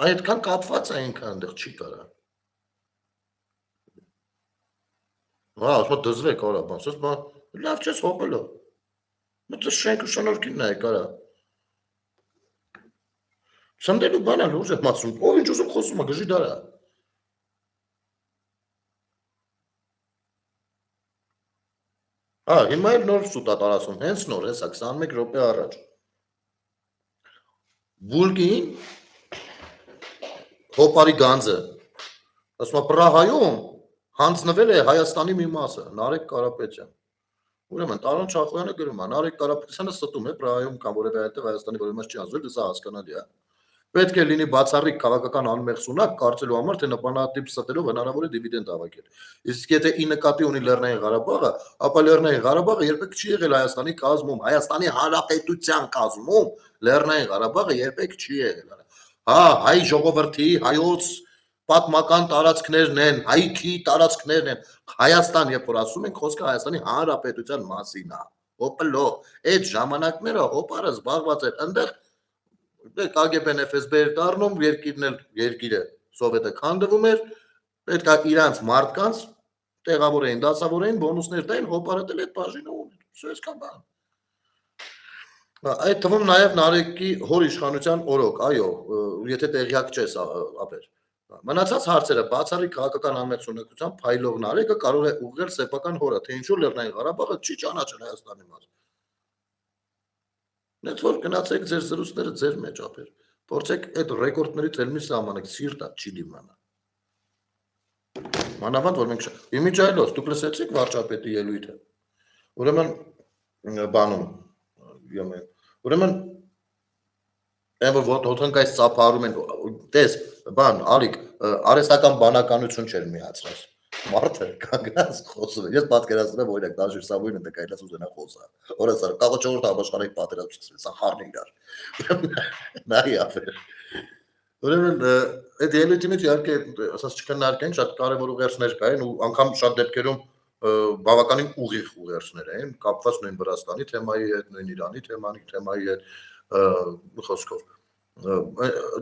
Այդքան կապված է ինքը այնտեղ չի կարա։ Հա, ասում դզվեք, արա, բան, ասես, բան, լավ չես հոպելո։ Մտը շենք շնորհքինն է կարա։ Սնդելու բանա լուրջ եմ ասում, ով ինչ ուզում խոսում է, գժի դարա։ Հա, հիմա էլ նոր սուտ է տարածում, հենց նոր, հեսա 21 րոպե առաջ։ Բուլգին հոպարի գանձը, ասում է Պրահայում հանձնվել է Հայաստանի մի մասը, Նարեկ Կարապետյան։ Ուրեմն Տարոն Չախոյանը գրում է, Նարեկ Կարապետյանը ստում է Պրահայում կամ որևէ այդտեղ Հայաստանի որևէ մաս չի հանձնվել, դա հասկանալի է։ Պետք է լինի բացառիկ քաղաքական անմեղսունակ կարծելու համար, թե նպատակատիպ ստելով հնարավոր է դիվիդենդ հավաքել։ Իսկ եթե ի նկատի ունի Լեռնային Ղարաբաղը, ապա Լեռնային Ղարաբաղը երբեք չի եղել Հայաստանի կազմում, Հայաստանի Հանրապետության կազմում Լեռնային Ղարաբաղը երբեք չի եղել։ Հա, հայ ժողովրդի, հայոց պատմական տարածքներն են, հայքի տարածքներն են։ Հայաստան, երբ որ ասում ենք, խոսքը Հայաստանի Հանրապետության մասին է։ Հոպլո, այդ ժամանակները հոպարը զբաղված էր այնտեղ KGB-ն FSB էր դառնում, երկիրն էլ երկիրը սովետը քանդվում էր, պետք է իրանց մարդկանց տեղավորեին, դասավորեին, բոնուսներ տային, հոպարը դել այդ բաժինը ուներ։ Սա էսքան բան։ Այդ թվում նաև Նարեկի հոր իշխանության օրոք, այո, եթե տեղյակ չես ապեր։ Մնացած հարցերը բացառիկ քաղաքական անմեղսունակությամբ փայլող Նարեկը կարող է ուղղել սեփական հորը, թե ինչու Լեռնային Ղարաբաղը չի ճանաչել Հայաստանի մաս։ Net որ գնացեք ձեր զրույցները ձեր մեջ ապեր։ Փորձեք այդ ռեկորդներից էլ մի սահմանեք, սիրտա չի դիմանա։ Մանավանդ որ մենք իմիջայլոց դուք լսեցիք վարչապետի ելույթը։ Ուրեմն բանում ուրեմն այն որ ոթոնկայից ծափարում են տես բան ալիք արհեստական բանականություն չէր միացրած մարդը կանգնած խոսում է ես պատկերացնում եմ օրինակ դաշիր սավույնը դեկայլաց ուզենա խոսա օրացար կաղաչորդ համաշխարհային պատերազմ սկսվեց սա խառն իրար նայ ապեր ուրեմն այդ ելույթի մեջ իհարկե ասած չքննարկենք շատ կարևոր ուղերձներ կային ու անգամ շատ դեպքերում բավականին ուղիղ ուղերձներ էին կապված նույն Վրաստանի թեմայի հետ նույն Իրանի թեմայի հետ խոսքով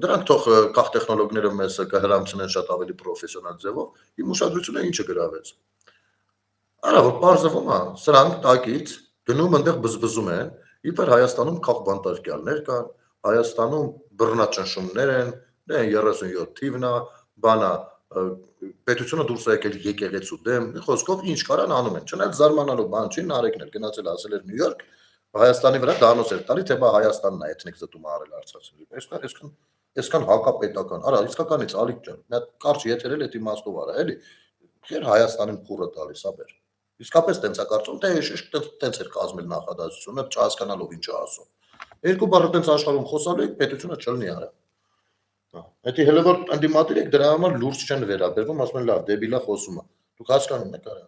դրանք թող կախ տեխնոլոգները մեզ կհրամցնեն շատ ավելի պրոֆեսիոնալ ձևով իմ ուշադրությունը ինչը գրավեց արա որ բարձվում է սրանք տակից գնում այնտեղ բզբզում են իբր Հայաստանում քաղբանտարկյալներ կան Հայաստանում բռնաճնշումներ են 37 թիվն է բանա պետությունը դուրս է եկել եկեղեցու դեմ խոսքով ինչ կարան անում են չնայած զարմանալու բան չի Նարեկն էլ գնացել ասել էր Նյու Յորք Հայաստանի վրա դանոց էր տալի թե բա Հայաստանն է էթնիկ զտում արել արցածի այսքան հակապետական արա իսկականից ալիք ջան մի հատ կարճ եթերել այդ իմաստով արա էլի քեր Հայաստանին փուրը տալիս ապեր իսկապես տենց է կարծում թե շիշ տենց էր կազմել նախադասությունը չհասկանալով ինչ է ասում երկու բառը տենց աշխարհում խոսալու եք պետությունը չլինի արա Դա հələ որ անդիմատիր եք դրա համար լուրջ չեն վերաբերվում, ասում են լավ, դեբիլա խոսում է։ Դուք հասկանում եք արա։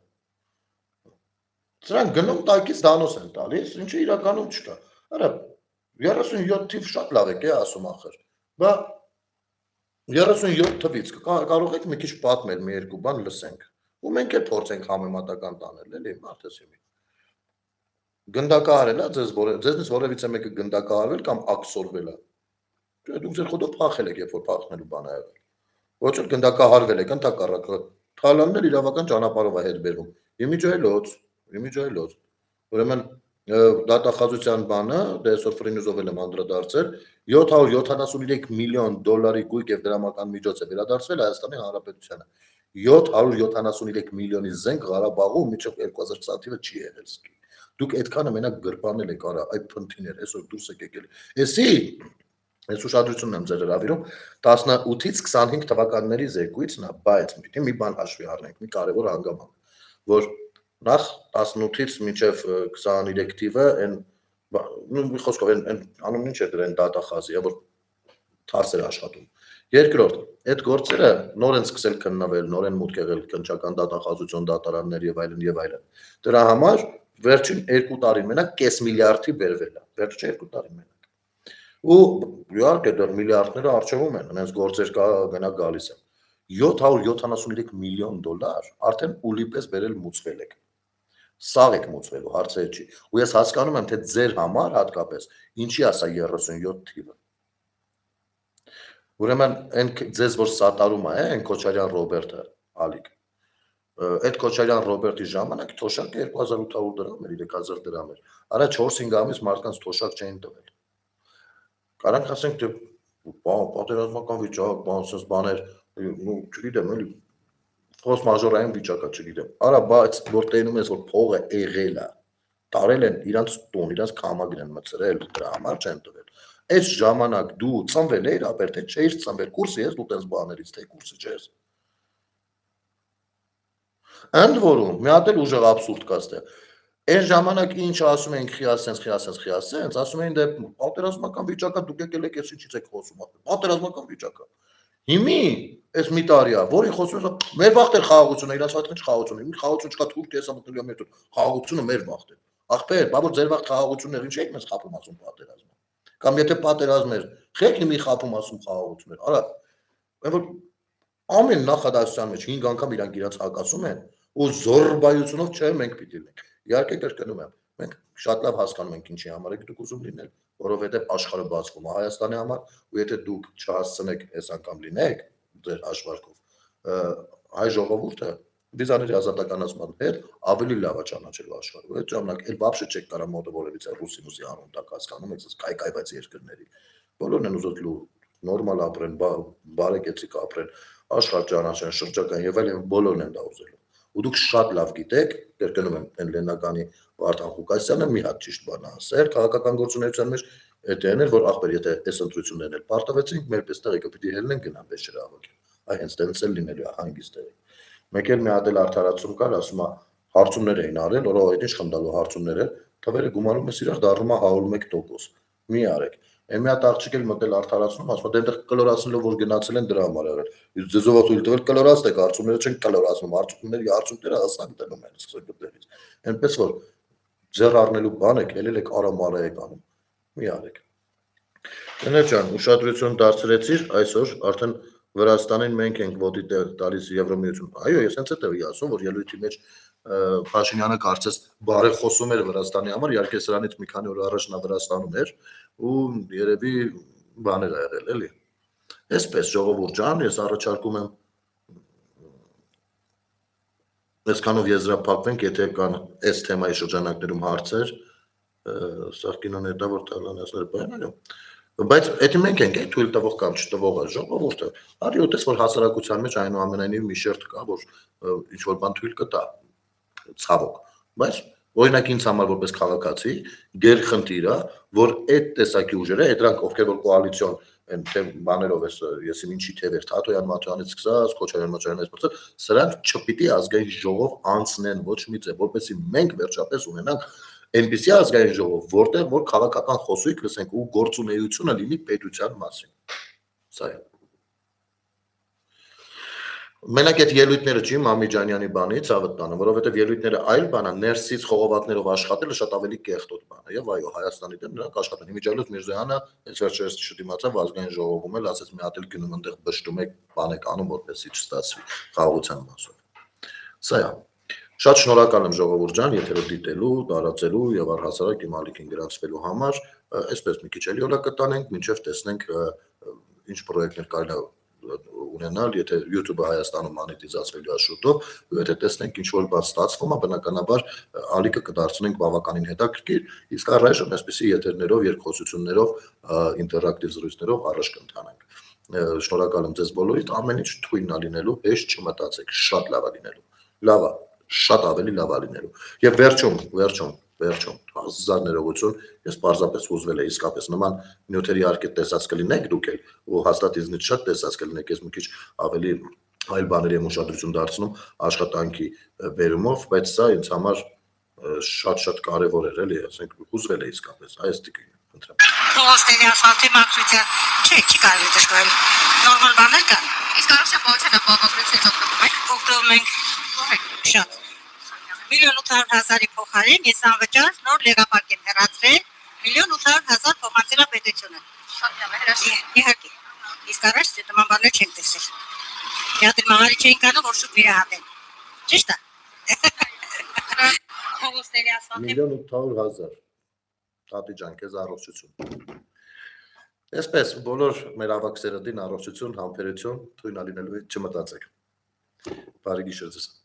Սրանք գնում տակից դանոց են տալիս, ինչը իրականում չկա։ Արա 37 թիվ շատ լավ եք, ասում ախր։ Բա 37 թվից կարող եք մի քիչ պատմել մի երկու բան լսենք։ Ու մենք էլ փորձենք համեմատական տանել, էլի մարդեսիմի։ Գնդակահարել է ձեզնից որևիցե մեկը գնդակահարվել կամ աքսորվել է։ Դուք ձեր խոտով փախել եք, երբ որ փախնելու բան ա եղել։ Ոչ էլ գնդակահարվել եք, ընդհակառակը թալաններ իրավական ճանապարհով է հետ բերում։ Իմիջայլոց։ Ուրեմն դատախազության բանը, դե այսօր ֆրինյուզով եմ անդրադարձել, 773 միլիոն դոլարի գույք եւ դրամական միջոց է վերադարձվել Հայաստանի Հանրապետությանը։ 773 միլիոնի զենք Ղարաբաղում մինչև 2020 թվականը չի եղել սկի։ Դուք այդքանը մենակ գրպանել եք, արա, այդ փնթիներ, այսօր դուրս եք եկել։ Էսի Ես ուշադրությունն եմ ձեր հրավիրում 18-ից 25 թվականների զեկույցն է, բայց պիտի մի բան հաշվի առնենք, մի կարևոր հանգամանք, որ նախ 18-ից մինչև 23 թիվը այն մի խոսքով այն անունն ինչ է դրա դատախազի, որ թարս էր աշխատում։ Երկրորդ, այդ գործերը նոր են սկսել քննվել, նոր են մուտք եղել քննչական դատախազություն, դատարաններ եւ այլն։ Դրա համար վերջին 2 տարին մենակ կես միլիարդի բերվել է, վերջին 2 տարին մենակ։ Ու իհարկե դեռ միլիարդները արժևում են, այնպես գործեր կա գնա գալիս են։ 773 միլիոն դոլար արդեն ուլիպես բերել մուծվել եք։ Սաղ եք մուծվելու, հարցեր չի։ Ու ես հասկանում եմ, թե ձեր համար հատկապես ինչի ասա 37 թիվը։ Ուրեմն այն ձեզ որ սատարում է, այն Քոչարյան Ռոբերտը, ալիք։ այդ Քոչարյան Ռոբերտի ժամանակ թոշակը 2800 դրամ էր, 3000 դրամ էր։ Արա 4-5 ամիս մարդկանց թոշակ չէին տվել։ Կարանք ասենք թե պատերազմական վիճակ, բանսս բաներ, ну, չգիտեմ, էլի ֆորս մաժորային վիճակա, չգիտեմ։ Արա, բայց որ տենում ես որ փողը եղել է, տարել են իրանց տուն, իրանց կամագին են մցրել, դրա համար չեն տվել։ Այս ժամանակ դու ծնվել էիր, ապեր թե չէիր ծնվել, կուրսի ես դու տես բաներից, թե կուրսի չես։ Ընդ որում, մի հատ էլ ուժեղ абսուրդ կա ստե։ Այն ժամանակ ինչ ասում են խիասենց, ասում են դե պատերազմական վիճակա դուք եկել եք ես ինչից եք խոսում, պատերազմական վիճակա։ Հիմի այս մի տարիա, որի խոսում է մեր վախտեր խաղաղությունը, իրաց վախտեր ինչ խաղաղություն է, մի խաղաղություն չկա Թուրքիա հեսա մտնել մեր տուն, խաղաղությունը մեր վախտեր։ Ախպեր, բա որ ձեր վախտ խաղաղություններ ինչ եք մեզ խափում ասում պատերազմը։ Կամ եթե պատերազմ էր, խեք հիմի խափում ասում խաղաղություններ։ Արա, որ ամեն նախադասության մեջ 5 անգամ իրանք իրաց հակասում են ու զորբայությունով չէ մենք պիտի լինենք։ Իհարկե կրկնում եմ, մենք շատ լավ հասկանում ենք ինչի համար եք դուք ուզում լինել, որովհետև աշխարհը բացվում է Հայաստանի համար, ու եթե դուք չհասցնեք այս անգամ լինեք ձեր հաշվարկով, հայ ժողովուրդը վիզաների ազատականացման հետ ավելի լավ է ճանաչելու աշխարհը։ Այդ ժամանակ էլ բաբշե չեք կարա մոտը որևիցե ռուսի անուն տակ հասկանում եք, կայկայված երկրների։ Բոլորն են ուզում նորմալ ապրեն, բարեկեցիկ ապրեն, աշխարհ ճանաչեն, շրջակային եւ այլն, բոլորն են դա ուզելու։ Ու դուք շատ լավ գիտեք, կրկնում եմ, այն Լեննականի Վարդան Ղուկասյանը մի հատ ճիշտ բան ասել, քաղաքական գործունեության մեջ այդ էր, որ ախպեր, եթե այս ընտրություններն էլ պարտվեցին, մեր պես տեղը պիտի հելնեն գնան պես չրավոք։ Այ հենց տենց էլ լինելու է հանգիստ տեղի։ Մեկ էլ մի հատ էլ արդարացում կար, ասում է հարցումներ էին արել, որովհետեւ ինչ խնդալու հարցումներ է, թվերը գումարում ես իրար դառնում է 101%։ Մի արեք։ Այն մի հատ աղջիկ էլ մտել արդարացնում, ասում է դե այնտեղ կլորացնելով որ գնացել են դրա համար արել։ Իսկ ձեզով թույլ տվել կլորացնեք, հարցումները չեն կլորացնում, հարցումները հաստատ դնում են սկսել դերից։ Այնպես որ ձեռ առնելու բան եք, ելել եք արամարը եք անում։ Մի արեք։ Տներ ջան, ուշադրություն դարձրեցիր, այսօր արդեն Վրաստանին մենք ենք ոտի տալիս Եվրամիություն։ Այո, ես հենց այդ էի ասում, որ ելույթի մեջ Փաշինյանը կարծես բարեխոսում էր Վրաստանի համար, իհարկե սրանից մի քանի օր առաջ նա Վրաստանում էր ու երևի բաներ ա եղել, էլի։ Այսպես ժողովուրդ ջան, ես առաջարկում եմ այսքանով եզրափակվենք, եթե կան այս թեմայի շրջանակներում հարցեր, սա կինոն է դա որ տալանասները բանալու։ Բայց եթե մենք ենք թույլ տվող կամ չտվողը ժողովուրդը, արի ուտես որ հասարակության մեջ այնուամենայնիվ մի շերտ կա, որ ինչ որ բան թույլ կտա, ցավոք, բայց օրինակ ինձ համար որպես քաղաքացի գերխնդիր է, որ այդ տեսակի ուժերը, այդ դրանք ովքեր որ կոալիցիոն են թե բաներով ես ինչի թեվեր Թաթոյան Մաթոյանից սկսած, Քոչարյան Մոչարյանից սկսած, սրանք չպիտի ազգային ժողով անցնեն ոչ մի ձև, որպեսզի մենք վերջապես ունենանք այնպիսի ազգային ժողով, որտեղ որ քաղաքական խոսույք լսենք ու գործունեությունը լինի պետության մասին։ Սա է։ Մենակ այդ ելույթները չի Մամիջանյանի բանի ցավդ տանը, որովհետև ելույթները այլ բան է, ներսից խողովակներով աշխատելը շատ ավելի կեղտոտ բան է։ Եվ այո, Հայաստանի դեմ նրանք աշխատեն։ Իմիջիայլոց Միրզոյանը այս վերջերս չդիմացավ ազգային ժողովում էլ ասեց մի հատ էլ գնում այնտեղ բշտում եք բան եք անում, որպեսզի չստացվի խաղաղության մասով։ Սա է։ Շատ շնորհակալ եմ ժողովուրդ ջան, եթերը դիտելու, տարածելու եւ առհասարակ իմ ալիքին գրանցվելու համար, այսպես մի քիչ էլի օլա կտանենք, մինչեւ տեսնենք ինչ պրոյեկտներ կարելի է ունենալ, եթե YouTube-ը Հայաստանում մոնետիզացվելու է շուտով, ու եթե տեսնենք ինչ որ բան ստացվում է, բնականաբար ալիքը կդարձնենք բավականին հետաքրքիր, իսկ առայժմ այսպիսի եթերներով, երկխոսություններով, ինտերակտիվ զրույցներով առաջ կընթանանք։ Շնորհակալ եմ ձեզ բոլորիդ, ամեն ինչ թույնն է լինելու, հեշտ չմտածեք, շատ լավ է լինելու։ Լավ է, շատ ավելի լավ է լինելու։ Եվ վերջում, հազար ներողություն, ես պարզապես հուզվել եմ, իսկապես նման նյութերի իհարկե տեսած կլինեք դուք էլ, ու հաստատ ինձնից շատ տեսած կլինեք, ես մի քիչ ավելի այլ բաների եմ ուշադրություն դարձնում աշխատանքի բերումով, բայց սա ինձ համար շատ կարևոր էր, էլի, ասենք հուզվել եմ իսկապես, այս տիկին, խնդրեմ։ Փողոցների ասֆալտի մաքրության, չի կարելի դժվար։ Նորմալ բաներ կան։ Իսկ առողջապահության ապահովագրությունից օգտվում ենք շատ։ 1.800.000-ի փոխարեն ես անվճար նոր լեգապարկ եմ հեռացրել, 1.800.000 փոխանցել է պետությունը։ Շատ լավ է, հրաշալի։ Իհարկե։ Իսկ առաջ նման բաներ չենք տեսել։ Իհարկե մամարի չէին կանում, որ շուտ վիրահատեն։ Ճիշտ է։ Փողոցների ասֆալտի 1.800.000 Տատի ջան, քեզ առողջություն։ Այսպես բոլոր մեր ավակ սերնդին առողջություն, համբերություն, թույն լինելու չմտածեք։ Բարի գիշեր ձեզ։